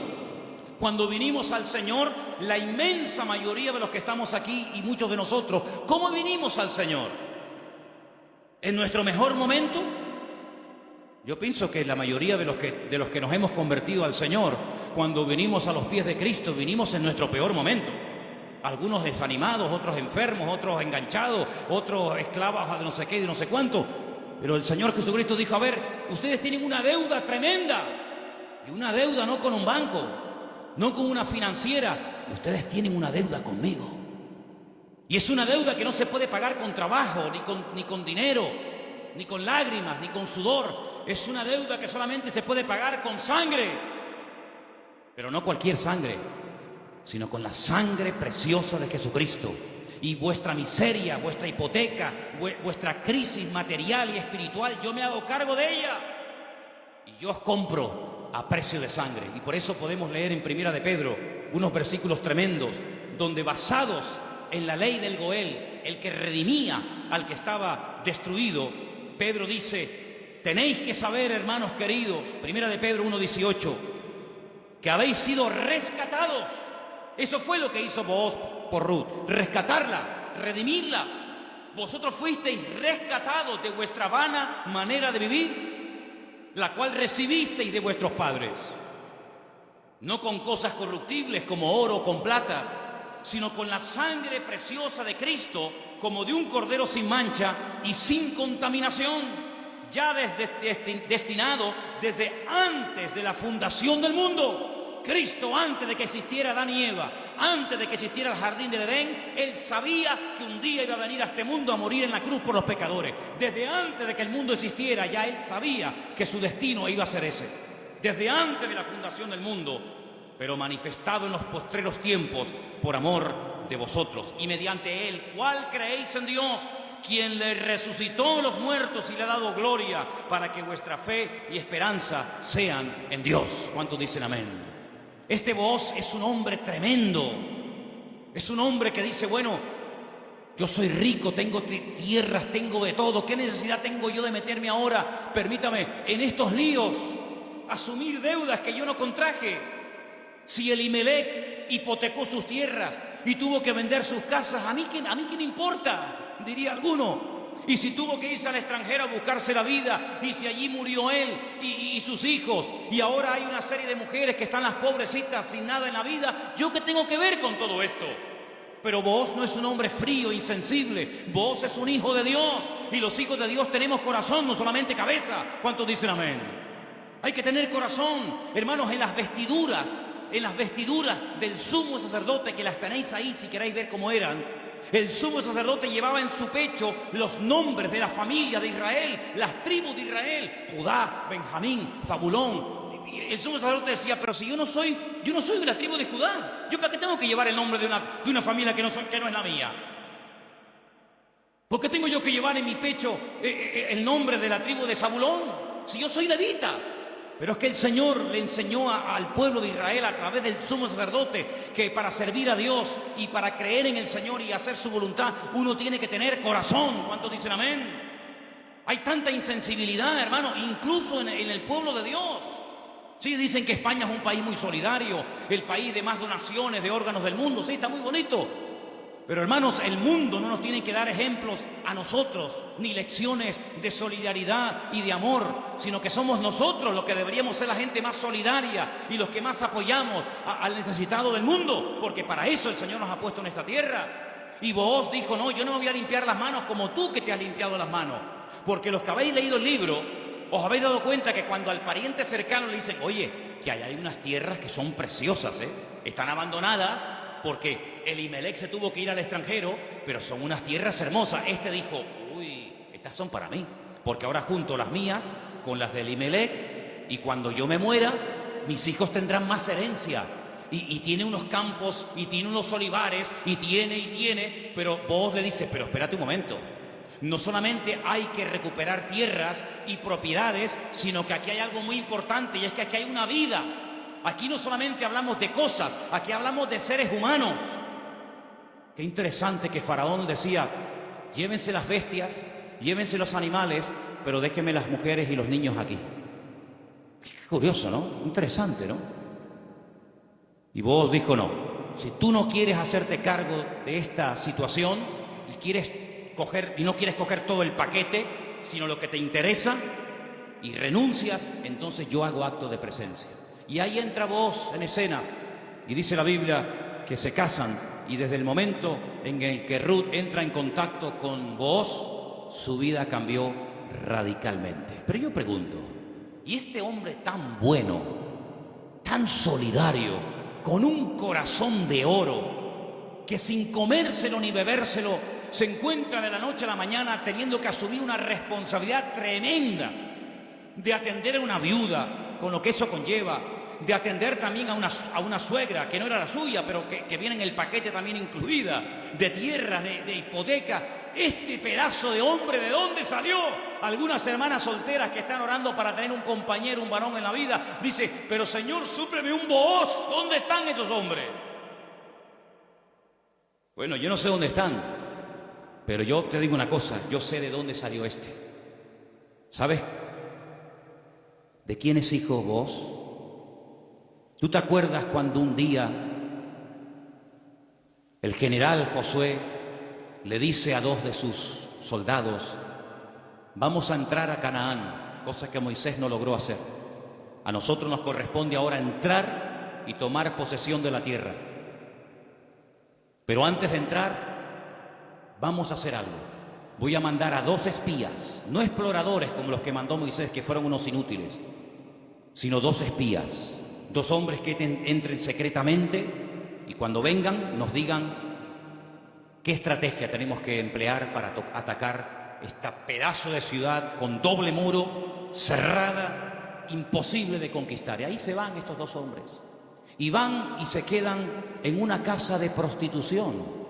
Cuando vinimos al Señor, la inmensa mayoría de los que estamos aquí y muchos de nosotros, ¿cómo vinimos al Señor? ¿En nuestro mejor momento? Yo pienso que la mayoría de los que nos hemos convertido al Señor, cuando vinimos a los pies de Cristo, vinimos en nuestro peor momento. Algunos desanimados, otros enfermos, otros enganchados, otros esclavos de no sé qué y de no sé cuánto. Pero el Señor Jesucristo dijo, a ver, ustedes tienen una deuda tremenda. Y una deuda no con un banco, no con una financiera. Ustedes tienen una deuda conmigo. Y es una deuda que no se puede pagar con trabajo, ni con dinero, ni con lágrimas, ni con sudor. Es una deuda que solamente se puede pagar con sangre. Pero no cualquier sangre, sino con la sangre preciosa de Jesucristo. Y vuestra miseria, vuestra hipoteca, vuestra crisis material y espiritual, yo me hago cargo de ella. Y yo os compro a precio de sangre. Y por eso podemos leer en Primera de Pedro unos versículos tremendos, donde basados en la ley del Goel, el que redimía al que estaba destruido, Pedro dice, tenéis que saber, hermanos queridos, Primera de Pedro 1:18, que habéis sido rescatados. Eso fue lo que hizo Booz por Ruth, rescatarla, redimirla. Vosotros fuisteis rescatados de vuestra vana manera de vivir, la cual recibisteis de vuestros padres, no con cosas corruptibles como oro o con plata, sino con la sangre preciosa de Cristo, como de un cordero sin mancha y sin contaminación, ya destinado desde antes de la fundación del mundo. Cristo, antes de que existiera Adán y Eva, antes de que existiera el jardín del Edén, Él sabía que un día iba a venir a este mundo a morir en la cruz por los pecadores. Desde antes de que el mundo existiera, ya Él sabía que su destino iba a ser ese. Desde antes de la fundación del mundo, pero manifestado en los postreros tiempos por amor de vosotros. Y mediante Él, ¿cuál creéis en Dios? Quien le resucitó de los muertos y le ha dado gloria, para que vuestra fe y esperanza sean en Dios. ¿Cuántos dicen amén? Este Booz es un hombre tremendo. Es un hombre que dice, bueno, yo soy rico, tengo tierras, tengo de todo. ¿Qué necesidad tengo yo de meterme ahora, permítame, en estos líos, asumir deudas que yo no contraje? Si Elimelech hipotecó sus tierras y tuvo que vender sus casas, ¿a mí qué me importa?, diría alguno. Y si tuvo que irse al extranjero a buscarse la vida, y si allí murió él y sus hijos, y ahora hay una serie de mujeres que están las pobrecitas sin nada en la vida, ¿yo qué tengo que ver con todo esto? Pero vos no es un hombre frío, insensible. Vos es un hijo de Dios. Y los hijos de Dios tenemos corazón, no solamente cabeza. ¿Cuántos dicen amén? Hay que tener corazón, hermanos, en las vestiduras del sumo sacerdote, que las tenéis ahí si queréis ver cómo eran. El sumo sacerdote llevaba en su pecho los nombres de la familia de Israel, las tribus de Israel: Judá, Benjamín, Zabulón. El sumo sacerdote decía: pero si yo no soy de la tribu de Judá, ¿yo para qué tengo que llevar el nombre de una familia que no es la mía? ¿Por qué tengo yo que llevar en mi pecho el nombre de la tribu de Zabulón, si yo soy levita? Pero es que el Señor le enseñó al pueblo de Israel a través del sumo sacerdote que para servir a Dios y para creer en el Señor y hacer su voluntad, uno tiene que tener corazón. ¿Cuántos dicen amén? Hay tanta insensibilidad, hermano, incluso en el pueblo de Dios. Sí, dicen que España es un país muy solidario, el país de más donaciones de órganos del mundo. Sí, está muy bonito. Pero hermanos, el mundo no nos tiene que dar ejemplos a nosotros, ni lecciones de solidaridad y de amor, sino que somos nosotros los que deberíamos ser la gente más solidaria y los que más apoyamos al necesitado del mundo, porque para eso el Señor nos ha puesto en esta tierra. Y Booz dijo: no, yo no me voy a limpiar las manos como tú que te has limpiado las manos. Porque los que habéis leído el libro, os habéis dado cuenta que cuando al pariente cercano le dicen: oye, que hay unas tierras que son preciosas, están abandonadas, porque Elimelech se tuvo que ir al extranjero, pero son unas tierras hermosas. Este dijo: uy, estas son para mí, porque ahora junto las mías con las de Elimelech, y cuando yo me muera, mis hijos tendrán más herencia. Y tiene unos campos, y tiene unos olivares, y tiene, pero vos le dices: pero espérate un momento. No solamente hay que recuperar tierras y propiedades, sino que aquí hay algo muy importante, y es que aquí hay una vida. Aquí no solamente hablamos de cosas, aquí hablamos de seres humanos. Qué interesante que Faraón decía: llévense las bestias, llévense los animales, pero déjenme las mujeres y los niños aquí. Qué curioso, ¿no? Interesante, ¿no? Y vos dijo: no, si tú no quieres hacerte cargo de esta situación y no quieres coger todo el paquete, sino lo que te interesa, y renuncias, entonces yo hago acto de presencia. Y ahí entra Booz en escena, y dice la Biblia que se casan, y desde el momento en el que Ruth entra en contacto con Booz, su vida cambió radicalmente. Pero yo pregunto: ¿y este hombre tan bueno, tan solidario, con un corazón de oro, que sin comérselo ni bebérselo se encuentra de la noche a la mañana teniendo que asumir una responsabilidad tremenda de atender a una viuda, con lo que eso conlleva, de atender también a una suegra que no era la suya, pero que viene en el paquete también incluida, de tierras, de hipoteca? Este pedazo de hombre, ¿de dónde salió? Algunas hermanas solteras que están orando para tener un compañero, un varón en la vida, dice: pero Señor, súpleme un Booz. ¿Dónde están esos hombres? Bueno, yo no sé dónde están, pero yo te digo una cosa: yo sé de dónde salió este. ¿Sabes de quién es hijo Booz? ¿Tú te acuerdas cuando un día el general Josué le dice a dos de sus soldados: vamos a entrar a Canaán, cosa que Moisés no logró hacer? A nosotros nos corresponde ahora entrar y tomar posesión de la tierra. Pero antes de entrar, vamos a hacer algo. Voy a mandar a 2 espías, no exploradores como los que mandó Moisés, que fueron unos inútiles, sino 2 espías, 2 hombres que entren secretamente, y cuando vengan nos digan qué estrategia tenemos que emplear para atacar este pedazo de ciudad con doble muro, cerrada, imposible de conquistar. Y ahí se van estos 2 hombres, y van y se quedan en una casa de prostitución.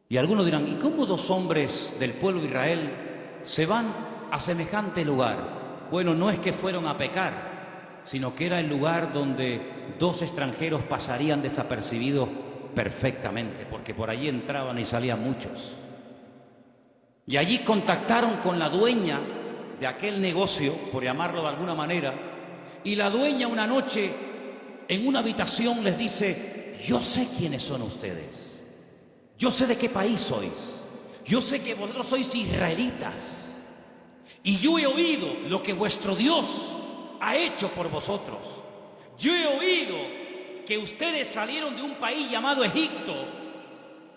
Y algunos dirán: ¿y cómo 2 hombres del pueblo de Israel se van a semejante lugar? Bueno, no es que fueron a pecar, sino que era el lugar donde 2 extranjeros pasarían desapercibidos perfectamente, porque por allí entraban y salían muchos. Y allí contactaron con la dueña de aquel negocio, por llamarlo de alguna manera, y la dueña una noche en una habitación les dice: yo sé quiénes son ustedes, yo sé de qué país sois, yo sé que vosotros sois israelitas, y yo he oído lo que vuestro Dios ha hecho por vosotros. Yo he oído que ustedes salieron de un país llamado Egipto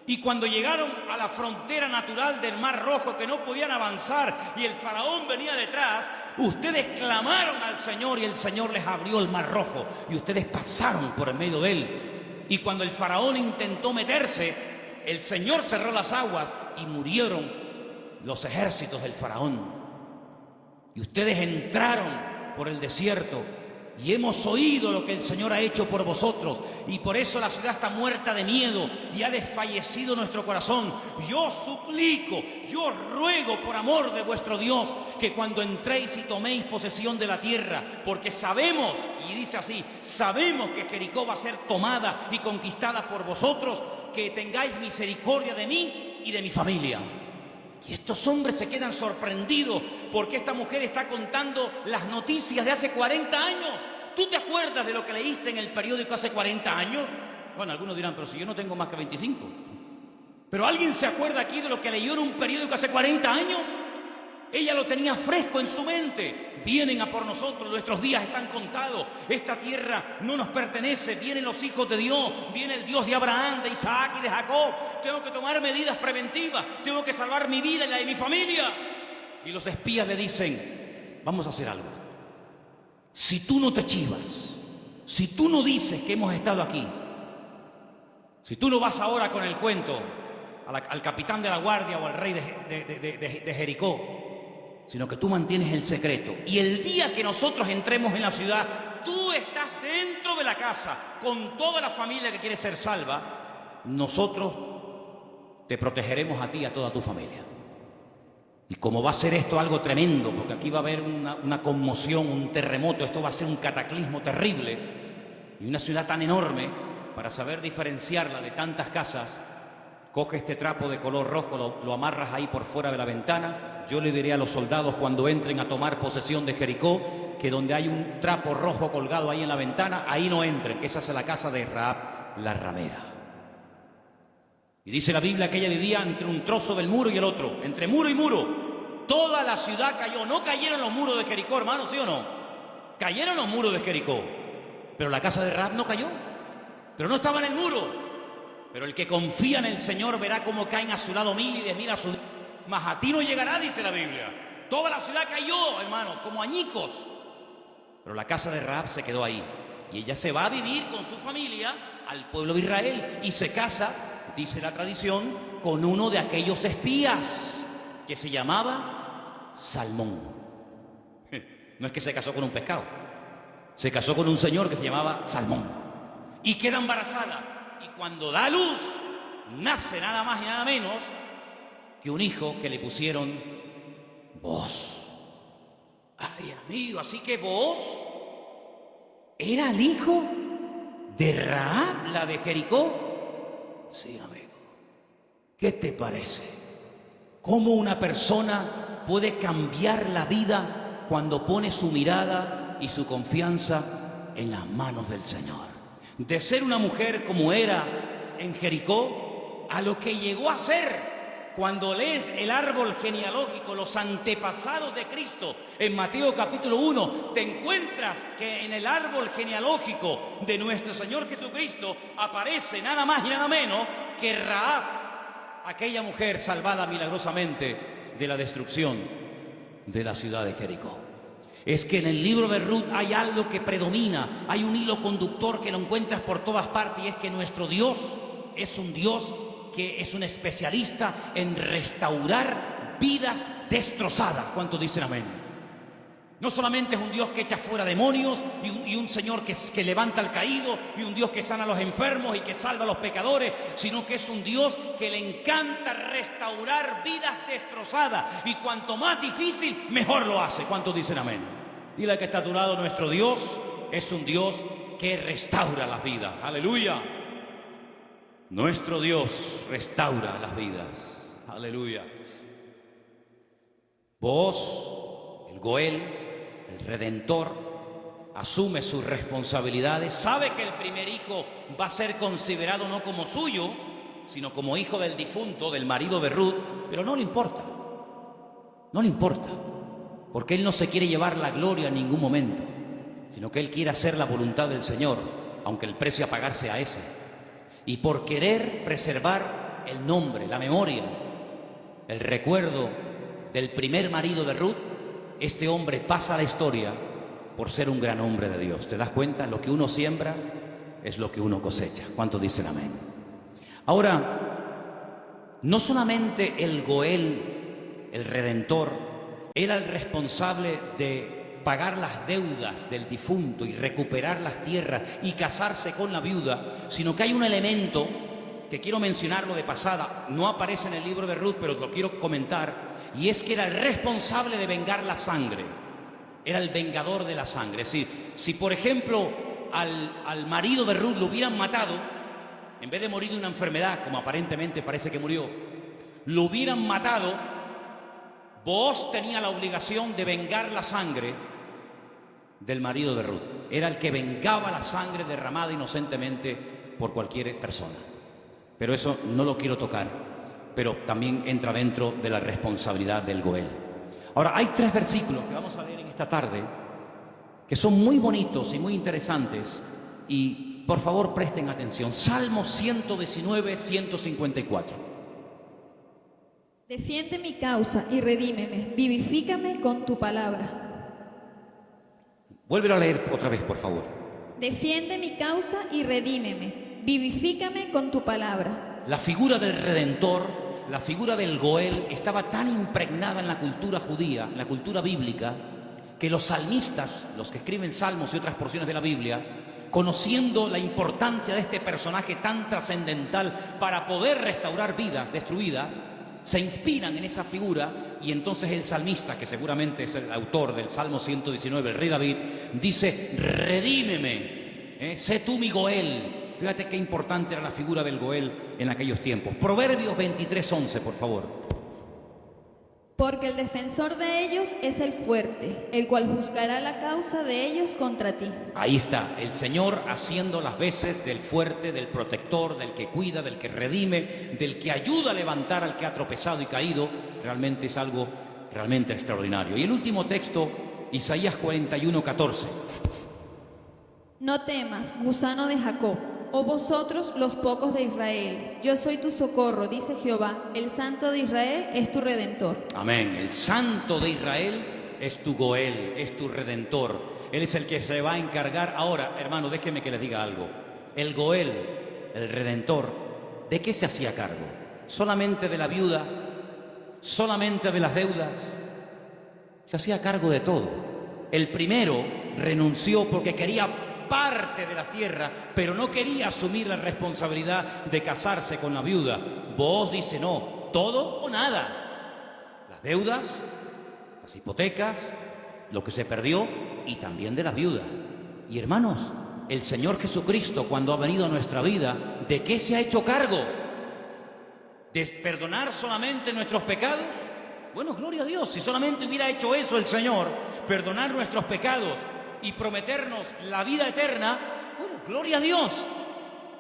y cuando llegaron a la frontera natural del Mar Rojo que no podían avanzar y el faraón venía detrás, ustedes clamaron al Señor y el Señor les abrió el Mar Rojo y ustedes pasaron por en medio de él. Y cuando el faraón intentó meterse, el Señor cerró las aguas y murieron los ejércitos del faraón. Y ustedes entraron por el desierto y hemos oído lo que el Señor ha hecho por vosotros y por eso la ciudad está muerta de miedo y ha desfallecido nuestro corazón. Yo suplico, yo ruego por amor de vuestro Dios que cuando entréis y toméis posesión de la tierra, porque sabemos, y dice así, sabemos que Jericó va a ser tomada y conquistada por vosotros, que tengáis misericordia de mí y de mi familia. Y estos hombres se quedan sorprendidos porque esta mujer está contando las noticias de hace 40 años. ¿Tú te acuerdas de lo que leíste en el periódico hace 40 años? Bueno, algunos dirán, pero si yo no tengo más que 25. ¿Pero alguien se acuerda aquí de lo que leyó en un periódico hace 40 años? Ella lo tenía fresco en su mente. Vienen a por nosotros, nuestros días están contados. Esta tierra no nos pertenece. Vienen los hijos de Dios, viene el Dios de Abraham, de Isaac y de Jacob. Tengo que tomar medidas preventivas, tengo que salvar mi vida y la de mi familia. Y los espías le dicen, vamos a hacer algo. Si tú no te chivas, si tú no dices que hemos estado aquí, si tú no vas ahora con el cuento al capitán de la guardia o al rey de Jericó, sino que tú mantienes el secreto. Y el día que nosotros entremos en la ciudad, tú estás dentro de la casa con toda la familia que quiere ser salva. Nosotros te protegeremos a ti y a toda tu familia. Y como va a ser esto algo tremendo, porque aquí va a haber una conmoción, un terremoto, esto va a ser un cataclismo terrible, y una ciudad tan enorme, para saber diferenciarla de tantas casas, coge este trapo de color rojo, lo amarras ahí por fuera de la ventana. Yo le diré a los soldados cuando entren a tomar posesión de Jericó, que donde hay un trapo rojo colgado ahí en la ventana, ahí no entren, que esa es la casa de Rahab la ramera. Y dice la Biblia que ella vivía entre un trozo del muro y el otro, entre muro y muro. Toda la ciudad cayó, no cayeron los muros de Jericó, hermano, ¿sí o no? Cayeron los muros de Jericó, pero la casa de Rahab no cayó, pero no estaba en el muro. Pero el que confía en el Señor verá cómo caen a su lado 1000 y 10.000 a su lado. Mas a ti no llegará, dice la Biblia. Toda la ciudad cayó, hermano, como añicos. Pero la casa de Rahab se quedó ahí. Y ella se va a vivir con su familia al pueblo de Israel. Y se casa, dice la tradición, con uno de aquellos espías que se llamaba Salmón. No es que se casó con un pescado. Se casó con un señor que se llamaba Salmón. Y queda embarazada. Y cuando da luz, nace nada más y nada menos que un hijo que le pusieron Booz. Ay, amigo, así que Booz era el hijo de Rahab, la de Jericó. Sí, amigo. ¿Qué te parece? ¿Cómo una persona puede cambiar la vida cuando pone su mirada y su confianza en las manos del Señor? De ser una mujer como era en Jericó, a lo que llegó a ser cuando lees el árbol genealógico, los antepasados de Cristo, en Mateo capítulo 1, te encuentras que en el árbol genealógico de nuestro Señor Jesucristo aparece nada más y nada menos que Rahab, aquella mujer salvada milagrosamente de la destrucción de la ciudad de Jericó. Es que en el libro de Ruth hay algo que predomina, hay un hilo conductor que lo encuentras por todas partes, y es que nuestro Dios es un Dios que es un especialista en restaurar vidas destrozadas. ¿Cuántos dicen amén? No solamente es un Dios que echa fuera demonios y un Señor que levanta al caído y un Dios que sana a los enfermos y que salva a los pecadores, sino que es un Dios que le encanta restaurar vidas destrozadas, y cuanto más difícil, mejor lo hace. ¿Cuántos dicen amén? Dile al que está a tu lado, nuestro Dios es un Dios que restaura las vidas. ¡Aleluya! Nuestro Dios restaura las vidas. ¡Aleluya! Vos, el Goel, el Redentor, asume sus responsabilidades, sabe que el primer hijo va a ser considerado no como suyo, sino como hijo del difunto, del marido de Ruth, pero no le importa, porque él no se quiere llevar la gloria en ningún momento, sino que él quiere hacer la voluntad del Señor. aunque el precio a pagar sea ese. Y por querer preservar el nombre, la memoria, el recuerdo del primer marido de Ruth, este hombre pasa a la historia por ser un gran hombre de Dios. ¿Te das cuenta? Lo que uno siembra es lo que uno cosecha. ¿Cuántos dicen amén? Ahora, no solamente el Goel, el Redentor, era el responsable de pagar las deudas del difunto y recuperar las tierras y casarse con la viuda, sino que hay un elemento que quiero mencionarlo de pasada, no aparece en el libro de Ruth, pero lo quiero comentar, y es que era el responsable de vengar la sangre, era el vengador de la sangre. Es decir, si por ejemplo al marido de Ruth lo hubieran matado, en vez de morir de una enfermedad, como aparentemente parece que murió, lo hubieran matado, Booz tenía la obligación de vengar la sangre del marido de Ruth. Era el que vengaba la sangre derramada inocentemente por cualquier persona. Pero eso no lo quiero tocar, pero también entra dentro de la responsabilidad del Goel. Ahora, hay 3 versículos que vamos a leer en esta tarde que son muy bonitos y muy interesantes, y por favor presten atención. Salmo 119, 154. Defiende mi causa y redímeme, vivifícame con tu palabra. Vuélvelo a leer otra vez, por favor. Defiende mi causa y redímeme, vivifícame con tu palabra. La figura del Redentor, la figura del Goel, estaba tan impregnada en la cultura judía, en la cultura bíblica, que los salmistas, los que escriben salmos y otras porciones de la Biblia, conociendo la importancia de este personaje tan trascendental para poder restaurar vidas destruidas, se inspiran en esa figura, y entonces el salmista, que seguramente es el autor del Salmo 119, el rey David, dice: redímeme, sé tú mi Goel. Fíjate qué importante era la figura del Goel en aquellos tiempos. Proverbios 23:11, por favor. Porque el defensor de ellos es el fuerte, el cual juzgará la causa de ellos contra ti. Ahí está, el Señor haciendo las veces del fuerte, del protector, del que cuida, del que redime, del que ayuda a levantar al que ha tropezado y caído. Realmente es algo realmente extraordinario. Y el último texto, Isaías 41:14. No temas, gusano de Jacob, oh vosotros los pocos de Israel. Yo soy tu socorro, dice Jehová, el Santo de Israel es tu Redentor. Amén. El Santo de Israel es tu Goel, es tu Redentor. Él es el que se va a encargar. Ahora, hermano, déjenme que les diga algo. El Goel, el Redentor, ¿de qué se hacía cargo? ¿Solamente de la viuda? ¿Solamente de las deudas? Se hacía cargo de todo. El primero renunció porque quería parte de la tierra, pero no quería asumir la responsabilidad de casarse con la viuda. Booz dice: no, todo o nada. Las deudas, las hipotecas, lo que se perdió, y también de la viuda. Y hermanos, el Señor Jesucristo, cuando ha venido a nuestra vida, ¿de qué se ha hecho cargo? ¿De perdonar solamente nuestros pecados? Bueno, gloria a Dios, si solamente hubiera hecho eso el Señor, perdonar nuestros pecados y prometernos la vida eterna, bueno, gloria a Dios.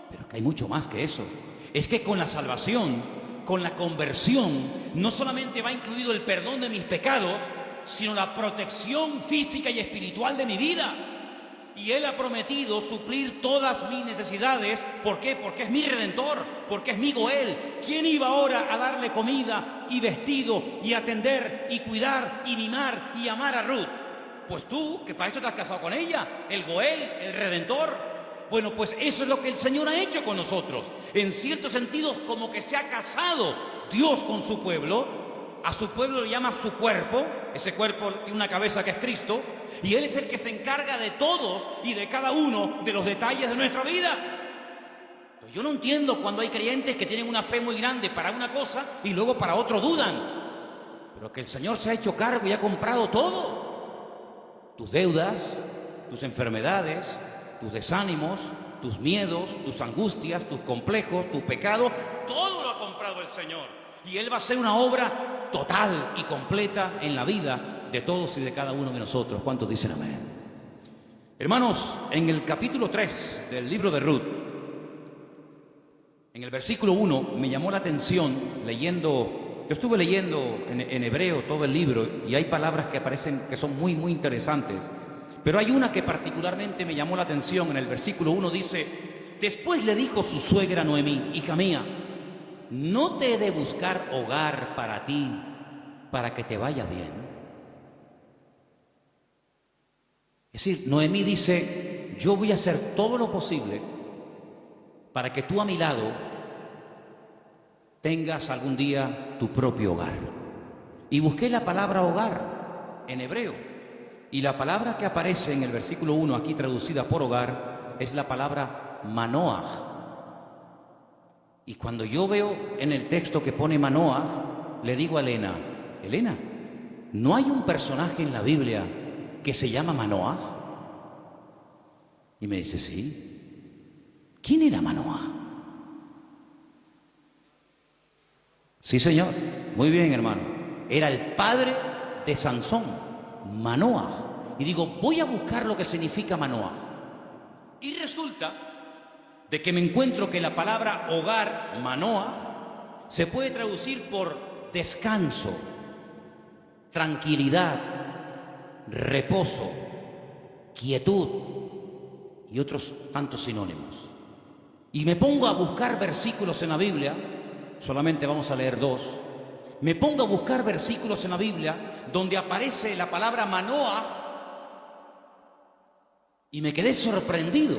Pero es que hay mucho más que eso. Es que con la salvación, con la conversión, no solamente va incluido el perdón de mis pecados, sino la protección física y espiritual de mi vida. Y Él ha prometido suplir todas mis necesidades. ¿Por qué? Porque es mi Redentor, porque es mi Goel. ¿Quién iba ahora a darle comida y vestido y atender y cuidar y mimar y amar a Ruth? Pues tú, que para eso te has casado con ella, el Goel, el Redentor. Bueno, pues eso es lo que el Señor ha hecho con nosotros. En ciertos sentidos, como que se ha casado Dios con su pueblo. A su pueblo le llama su cuerpo. Ese cuerpo tiene una cabeza que es Cristo. Y Él es el que se encarga de todos y de cada uno de los detalles de nuestra vida. Pues yo no entiendo cuando hay creyentes que tienen una fe muy grande para una cosa y luego para otro dudan. Pero que el Señor se ha hecho cargo y ha comprado todo. Tus deudas, tus enfermedades, tus desánimos, tus miedos, tus angustias, tus complejos, tu pecado, todo lo ha comprado el Señor. Y Él va a hacer una obra total y completa en la vida de todos y de cada uno de nosotros. ¿Cuántos dicen amén? Hermanos, en el capítulo 3 del libro de Ruth, en el versículo 1, me llamó la atención leyendo. Yo estuve leyendo en hebreo todo el libro y hay palabras que aparecen que son muy, muy interesantes. Pero hay una que particularmente me llamó la atención. En el versículo 1 dice: después le dijo su suegra Noemí: hija mía, ¿no te he de buscar hogar para ti, para que te vaya bien? Es decir, Noemí dice: yo voy a hacer todo lo posible para que tú a mi lado tengas algún día tu propio hogar. Y busqué la palabra hogar en hebreo, y la palabra que aparece en el versículo 1 aquí traducida por hogar es la palabra Manoah. Y cuando yo veo en el texto que pone Manoah, le digo a Elena: Elena, ¿no hay un personaje en la Biblia que se llama Manoah? Y me dice: sí. ¿Quién era Manoah? Sí, señor. Muy bien, hermano. Era el padre de Sansón, Manoah. Y digo, voy a buscar lo que significa Manoah. Y resulta de que me encuentro que la palabra hogar, Manoah, se puede traducir por descanso, tranquilidad, reposo, quietud y otros tantos sinónimos. Y me pongo a buscar versículos en la Biblia, solamente vamos a leer 2. Me pongo a buscar versículos en la Biblia donde aparece la palabra Manoah y me quedé sorprendido,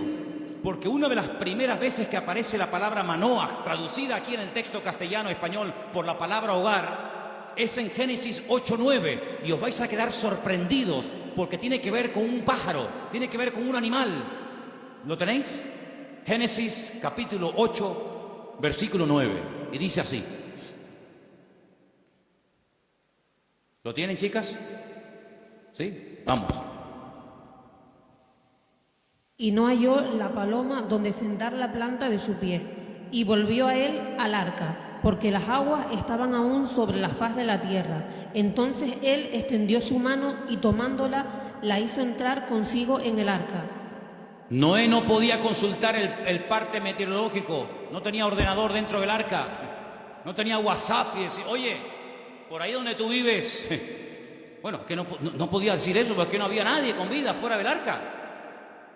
porque una de las primeras veces que aparece la palabra Manoah, traducida aquí en el texto castellano-español por la palabra hogar, es en Génesis 8:9, y os vais a quedar sorprendidos porque tiene que ver con un pájaro, tiene que ver con un animal. ¿Lo tenéis? Génesis capítulo 8, versículo 9, y dice así. ¿Lo tienen, chicas? ¿Sí? Vamos. Y no halló la paloma donde sentar la planta de su pie, y volvió a él al arca, porque las aguas estaban aún sobre la faz de la tierra. Entonces él extendió su mano y tomándola, la hizo entrar consigo en el arca. Noé no podía consultar el parte meteorológico, no tenía ordenador dentro del arca, no tenía WhatsApp y decir: oye, por ahí donde tú vives. Bueno, es que no podía decir eso porque no había nadie con vida fuera del arca.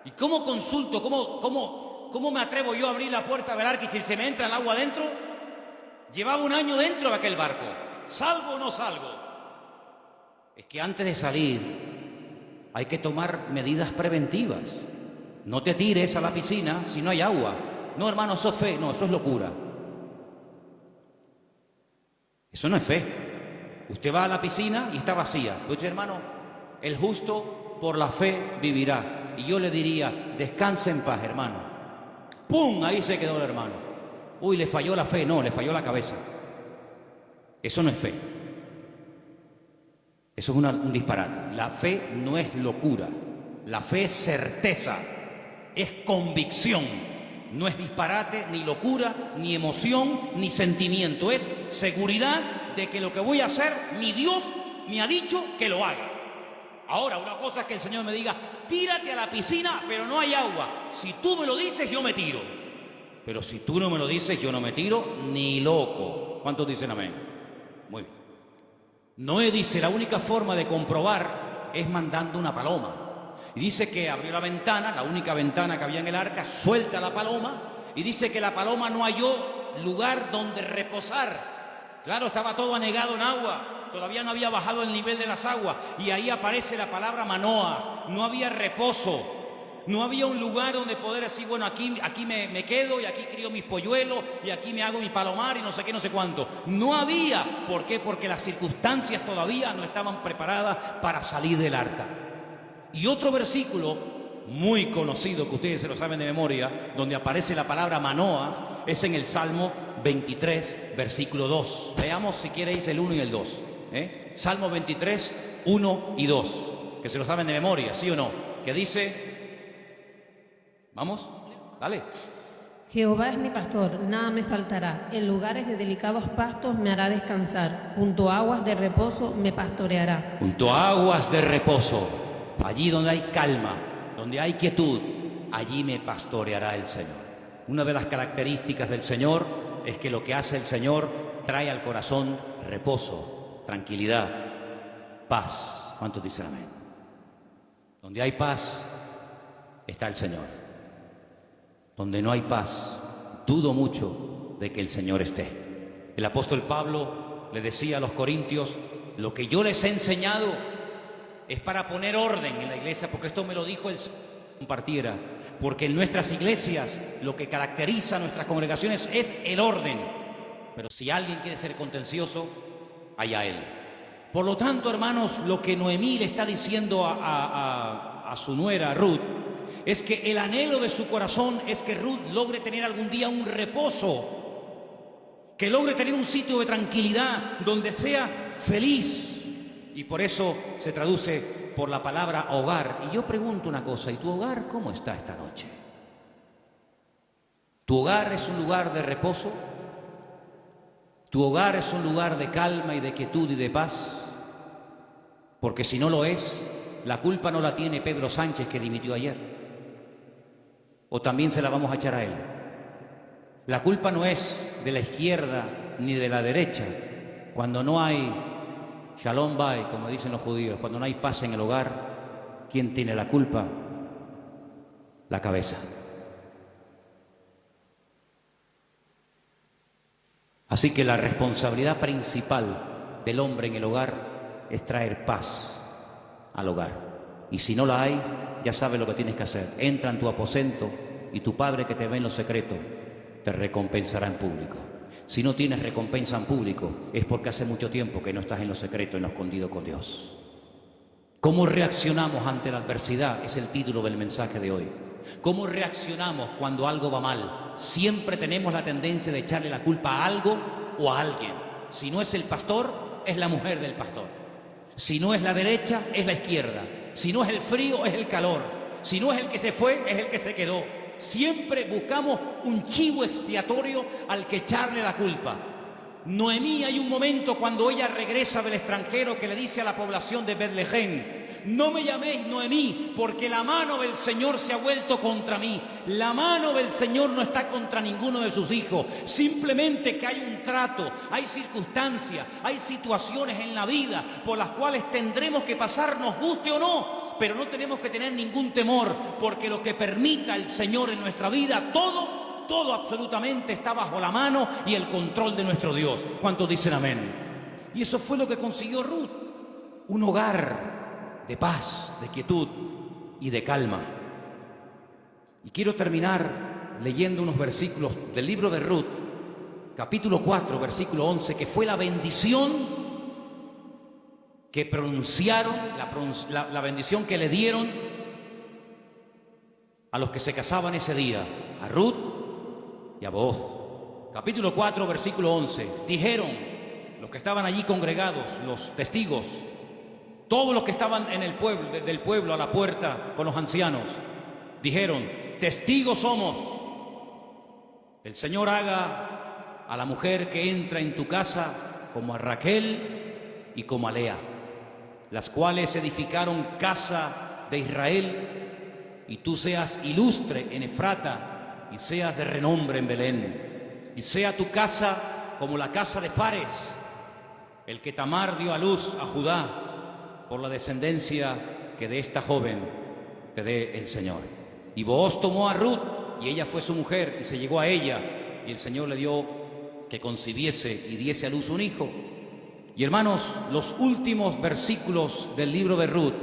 ¿Y cómo consulto? ¿Cómo me atrevo yo a abrir la puerta del arca y si se me entra el agua adentro? Llevaba un año dentro de aquel barco. ¿Salgo o no salgo? Es que antes de salir hay que tomar medidas preventivas. No te tires a la piscina si no hay agua. No, hermano, eso es fe. No, eso es locura. Eso no es fe. Usted va a la piscina y está vacía. Pues, hermano, el justo por la fe vivirá. Y yo le diría: descanse en paz, hermano. ¡Pum! Ahí se quedó el hermano. Uy, le falló la fe. No, le falló la cabeza. Eso no es fe. Eso es un disparate. La fe no es locura. La fe es certeza, es convicción. No es disparate, ni locura, ni emoción, ni sentimiento. Es seguridad de que lo que voy a hacer, mi Dios me ha dicho que lo haga. Ahora, una cosa es que el Señor me diga: tírate a la piscina, pero no hay agua. Si tú me lo dices, yo me tiro. Pero si tú no me lo dices, yo no me tiro ni loco. ¿Cuántos dicen amén? Muy bien. Noé dice: la única forma de comprobar es mandando una paloma. Y dice que abrió la ventana, la única ventana que había en el arca, suelta la paloma, y dice que la paloma no halló lugar donde reposar. Claro, estaba todo anegado en agua. Todavía no había bajado el nivel de las aguas, y ahí aparece la palabra Manoah. No había reposo, no había un lugar donde poder decir: bueno, aquí me quedo, y aquí crío mis polluelos, y aquí me hago mi palomar, y no sé qué, no sé cuánto. No había. ¿Por qué? Porque las circunstancias todavía no estaban preparadas para salir del arca. Y otro versículo muy conocido, que ustedes se lo saben de memoria, donde aparece la palabra Manoah, es en el Salmo 23, versículo 2. Veamos si queréis el 1 y el 2. Salmo 23, 1 y 2, que se lo saben de memoria, ¿sí o no? Que dice, vamos, dale. Jehová es mi pastor, nada me faltará. En lugares de delicados pastos me hará descansar. Junto a aguas de reposo me pastoreará. Junto a aguas de reposo, allí donde hay calma, donde hay quietud, allí me pastoreará el Señor. Una de las características del Señor es que lo que hace el Señor trae al corazón reposo, tranquilidad, paz. ¿Cuántos dicen amén? Donde hay paz, está el Señor. Donde no hay paz, dudo mucho de que el Señor esté. El apóstol Pablo le decía a los corintios, lo que yo les he enseñado es para poner orden en la iglesia, porque esto me lo dijo el Señor que compartiera, porque en nuestras iglesias lo que caracteriza a nuestras congregaciones es el orden, pero si alguien quiere ser contencioso, allá él. Por lo tanto, hermanos, lo que Noemí le está diciendo a su nuera Ruth es que el anhelo de su corazón es que Ruth logre tener algún día un reposo, que logre tener un sitio de tranquilidad donde sea feliz. Y por eso se traduce por la palabra hogar. Y yo pregunto una cosa, ¿y tu hogar cómo está esta noche? ¿Tu hogar es un lugar de reposo? ¿Tu hogar es un lugar de calma y de quietud y de paz? Porque si no lo es, la culpa no la tiene Pedro Sánchez, que dimitió ayer. ¿O también se la vamos a echar a él? La culpa no es de la izquierda ni de la derecha. Cuando no hay Shalom Bay, como dicen los judíos, cuando no hay paz en el hogar, ¿quién tiene la culpa? La cabeza. Así que la responsabilidad principal del hombre en el hogar es traer paz al hogar. Y si no la hay, ya sabes lo que tienes que hacer. Entra en tu aposento y tu Padre que te ve en lo secreto te recompensará en público. Si no tienes recompensa en público, es porque hace mucho tiempo que no estás en lo secreto, en lo escondido con Dios. ¿Cómo reaccionamos ante la adversidad? Es el título del mensaje de hoy. ¿Cómo reaccionamos cuando algo va mal? Siempre tenemos la tendencia de echarle la culpa a algo o a alguien. Si no es el pastor, es la mujer del pastor. Si no es la derecha, es la izquierda. Si no es el frío, es el calor. Si no es el que se fue, es el que se quedó. Siempre buscamos un chivo expiatorio al que echarle la culpa. Noemí, hay un momento cuando ella regresa del extranjero que le dice a la población de Betlehem: no me llaméis Noemí, porque la mano del Señor se ha vuelto contra mí. La mano del Señor no está contra ninguno de sus hijos. Simplemente que hay un trato, hay circunstancias, hay situaciones en la vida por las cuales tendremos que pasar, nos guste o no. Pero no tenemos que tener ningún temor, porque lo que permita el Señor en nuestra vida, todo absolutamente está bajo la mano y el control de nuestro Dios. ¿Cuántos dicen amén? Y eso fue lo que consiguió Ruth, un hogar de paz, de quietud y de calma. Y quiero terminar leyendo unos versículos del libro de Ruth, capítulo 4, versículo 11, que fue la bendición que pronunciaron, la bendición que le dieron a los que se casaban ese día, a Ruth y a Booz. Capítulo 4, versículo 11. Dijeron los que estaban allí congregados, los testigos, todos los que estaban en el pueblo, del pueblo a la puerta con los ancianos, dijeron: testigos somos. El Señor haga a la mujer que entra en tu casa como a Raquel y como a Lea, las cuales edificaron casa de Israel, y tú seas ilustre en Efrata y seas de renombre en Belén, y sea tu casa como la casa de Fares, el que Tamar dio a luz a Judá, por la descendencia que de esta joven te dé el Señor. Y Booz tomó a Ruth, y ella fue su mujer, y se llegó a ella, y el Señor le dio que concibiese y diese a luz un hijo. Y hermanos, los últimos versículos del libro de Ruth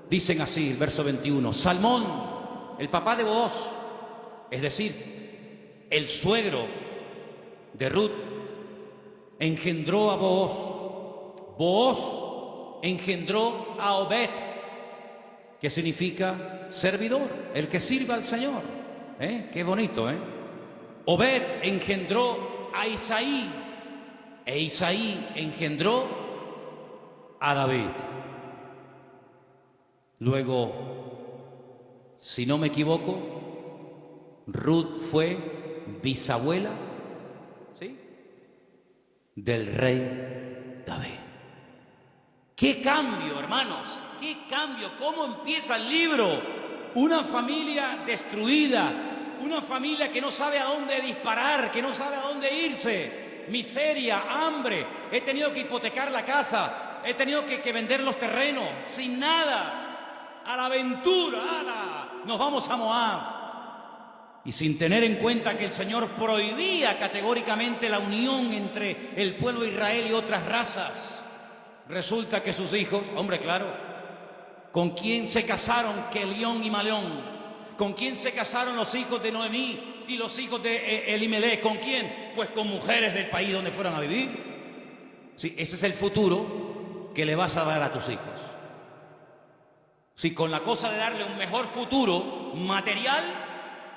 dicen así, el verso 21, Salmón, el papá de Booz, es decir, el suegro de Ruth, engendró a Booz. Booz engendró a Obed, que significa servidor, el que sirva al Señor. Qué bonito, ¿eh? Obed engendró a Isaí, e Isaí engendró a David. Luego, si no me equivoco, Ruth fue bisabuela, ¿sí?, del rey David. ¡Qué cambio, hermanos! ¡Qué cambio! ¿Cómo empieza el libro? Una familia destruida, una familia que no sabe a dónde disparar, que no sabe a dónde irse. Miseria, hambre, he tenido que hipotecar la casa, he tenido que vender los terrenos, sin nada. a la aventura, ¡ala! Nos vamos a Moab. Y sin tener en cuenta que el Señor prohibía categóricamente la unión entre el pueblo de Israel y otras razas, resulta que sus hijos, hombre, claro, ¿con quién se casaron Kelión y Maleón? ¿Con quién se casaron los hijos de Noemí y los hijos de Elimelech? ¿Con quién? Pues con mujeres del país donde fueran a vivir. Sí, ese es el futuro que le vas a dar a tus hijos. Sí, con la cosa de darle un mejor futuro material,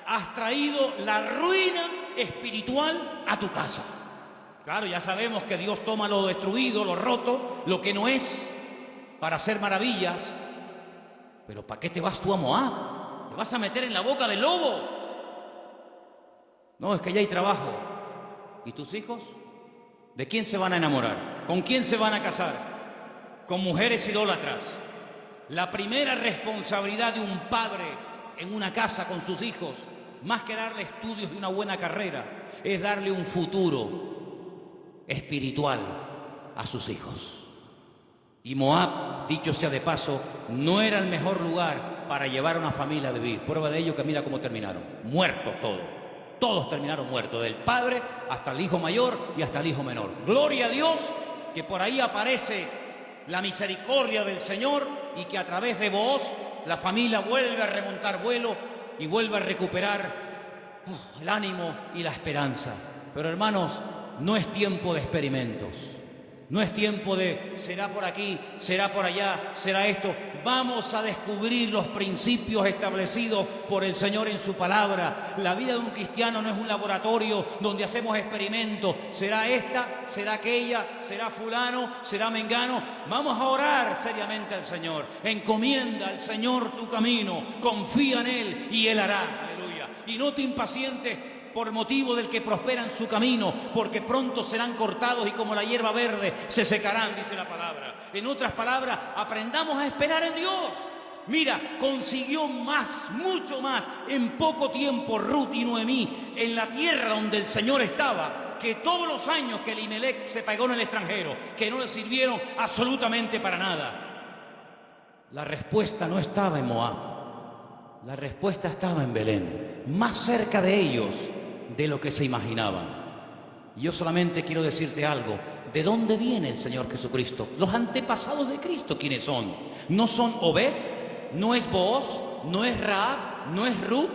has traído la ruina espiritual a tu casa. Claro, ya sabemos que Dios toma lo destruido, lo roto, lo que no es, para hacer maravillas. Pero ¿para qué te vas tú a Moab? ¿Te vas a meter en la boca del lobo? No, es que ya hay trabajo. ¿Y tus hijos? ¿De quién se van a enamorar? ¿Con quién se van a casar? Con mujeres idólatras. La primera responsabilidad de un padre en una casa con sus hijos, más que darle estudios y una buena carrera, es darle un futuro espiritual a sus hijos. Y Moab, dicho sea de paso, no era el mejor lugar para llevar a una familia a vivir. Prueba de ello que mira cómo terminaron, muertos todos. Todos terminaron muertos, del padre hasta el hijo mayor y hasta el hijo menor. Gloria a Dios que por ahí aparece la misericordia del Señor y que a través de vos la familia vuelve a remontar vuelo y vuelve a recuperar el ánimo y la esperanza. Pero hermanos, no es tiempo de experimentos. No es tiempo de será por aquí, será por allá, será esto. Vamos a descubrir los principios establecidos por el Señor en su palabra. La vida de un cristiano no es un laboratorio donde hacemos experimentos. Será esta, será aquella, será fulano, será mengano. Vamos a orar seriamente al Señor. Encomienda al Señor tu camino. Confía en Él y Él hará. Aleluya. Y no te impacientes por motivo del que prospera en su camino, porque pronto serán cortados y como la hierba verde se secarán, dice la palabra. En otras palabras, aprendamos a esperar en Dios. Mira, consiguió más, mucho más, en poco tiempo Ruth y Noemí, en la tierra donde el Señor estaba, que todos los años que Elimelech se pagó en el extranjero, que no le sirvieron absolutamente para nada. La respuesta no estaba en Moab, la respuesta estaba en Belén, más cerca de ellos de lo que se imaginaban. Y yo solamente quiero decirte algo. ¿De dónde viene el Señor Jesucristo? Los antepasados de Cristo, ¿quiénes son? ¿No son Obed? ¿No es Booz? ¿No es Rahab? ¿No es Ruth?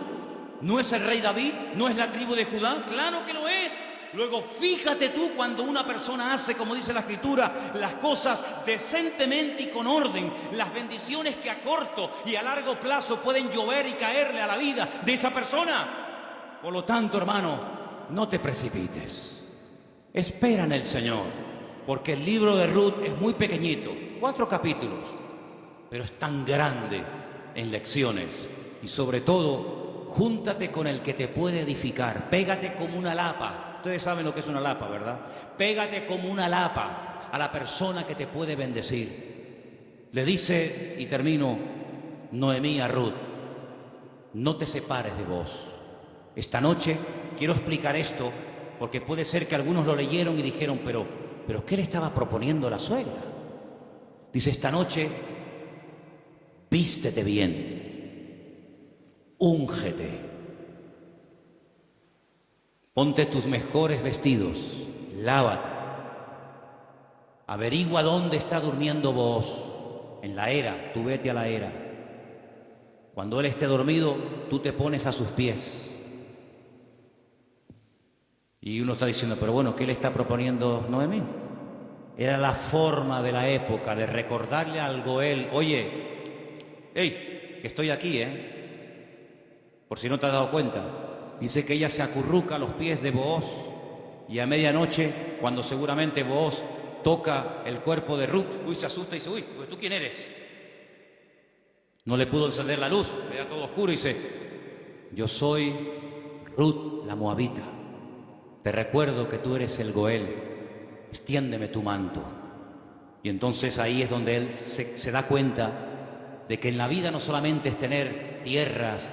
¿No es el rey David? ¿No es la tribu de Judá? ¡Claro que lo es! Luego, fíjate tú cuando una persona hace, como dice la Escritura, las cosas decentemente y con orden, las bendiciones que a corto y a largo plazo pueden llover y caerle a la vida de esa persona. Por lo tanto, hermano, no te precipites. Espera en el Señor, porque el libro de Ruth es muy pequeñito, 4 capítulos, pero es tan grande en lecciones. Y sobre todo, júntate con el que te puede edificar. Pégate como una lapa. Ustedes saben lo que es una lapa, ¿verdad? Pégate como una lapa a la persona que te puede bendecir. Le dice, y termino, Noemí a Ruth: no te separes de vos. Esta noche quiero explicar esto porque puede ser que algunos lo leyeron y dijeron, pero ¿qué le estaba proponiendo la suegra? Dice, esta noche vístete bien, úngete, ponte tus mejores vestidos, lávate, averigua dónde está durmiendo vos, en la era, tú vete a la era. Cuando él esté dormido, tú te pones a sus pies. Y uno está diciendo, pero bueno, ¿qué le está proponiendo Noemí? Era la forma de la época de recordarle al Goel, oye, hey, que estoy aquí, por si no te has dado cuenta. Dice que ella se acurruca a los pies de Booz y a medianoche, cuando seguramente Booz toca el cuerpo de Ruth, se asusta y dice, pues ¿tú quién eres? No le pudo encender la luz, era todo oscuro y dice, yo soy Ruth la Moabita. Te recuerdo que tú eres el Goel, extiéndeme tu manto. Y entonces ahí es donde él se da cuenta de que en la vida no solamente es tener tierras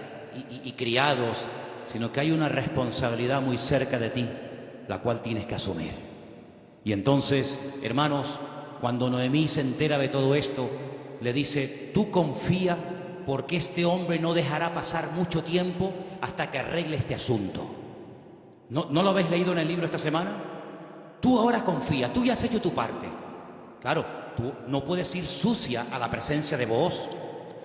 y criados, sino que hay una responsabilidad muy cerca de ti, la cual tienes que asumir. Y entonces, hermanos, cuando Noemí se entera de todo esto, le dice, tú confía porque este hombre no dejará pasar mucho tiempo hasta que arregle este asunto. ¿No lo habéis leído en el libro esta semana? Tú ahora confía, tú ya has hecho tu parte. Claro, tú no puedes ir sucia a la presencia de Booz.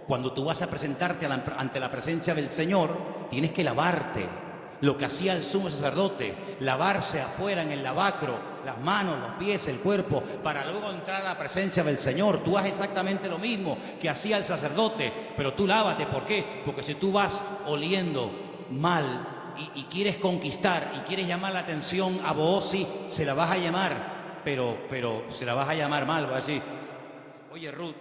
Cuando tú vas a presentarte ante la presencia del Señor, tienes que lavarte. Lo que hacía el sumo sacerdote, lavarse afuera en el lavacro, las manos, los pies, el cuerpo, para luego entrar a la presencia del Señor. Tú haces exactamente lo mismo que hacía el sacerdote, pero tú lávate. ¿Por qué? Porque si tú vas oliendo mal y quieres conquistar y quieres llamar la atención a Booz, sí, se la vas a llamar, pero se la vas a llamar mal. Vas a decir, oye Ruth,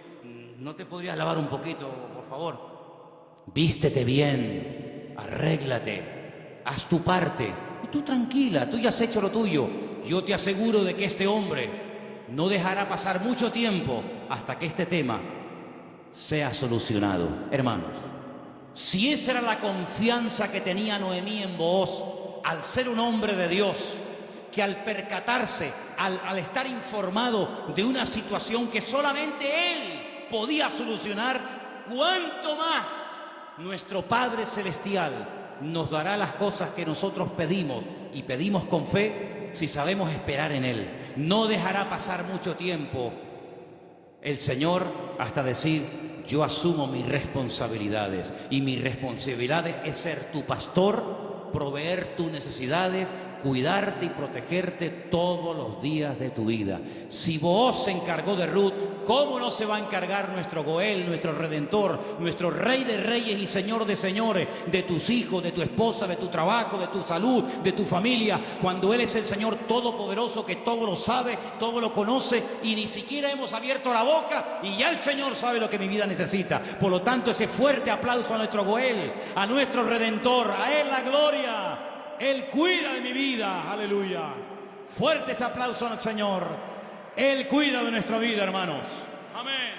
¿no te podrías lavar un poquito, por favor? Vístete bien, arréglate, haz tu parte. Y tú tranquila, tú ya has hecho lo tuyo. Yo te aseguro de que este hombre no dejará pasar mucho tiempo hasta que este tema sea solucionado. Hermanos, si esa era la confianza que tenía Noemí en Booz, al ser un hombre de Dios, que al percatarse, al estar informado de una situación que solamente él podía solucionar, cuánto más nuestro Padre Celestial nos dará las cosas que nosotros pedimos, y pedimos con fe si sabemos esperar en Él. No dejará pasar mucho tiempo el Señor hasta decir, yo asumo mis responsabilidades, y mi responsabilidad es ser tu pastor, proveer tus necesidades, cuidarte y protegerte todos los días de tu vida. Si Booz se encargó de Ruth, ¿cómo no se va a encargar nuestro Goel, nuestro Redentor, nuestro Rey de Reyes y Señor de Señores, de tus hijos, de tu esposa, de tu trabajo, de tu salud, de tu familia, cuando Él es el Señor Todopoderoso, que todo lo sabe, todo lo conoce, y ni siquiera hemos abierto la boca y ya el Señor sabe lo que mi vida necesita? Por lo tanto, ese fuerte aplauso a nuestro Goel, a nuestro Redentor, a Él la gloria. Él cuida de mi vida, aleluya. Fuerte ese aplauso al Señor. Él cuida de nuestra vida, hermanos. Amén.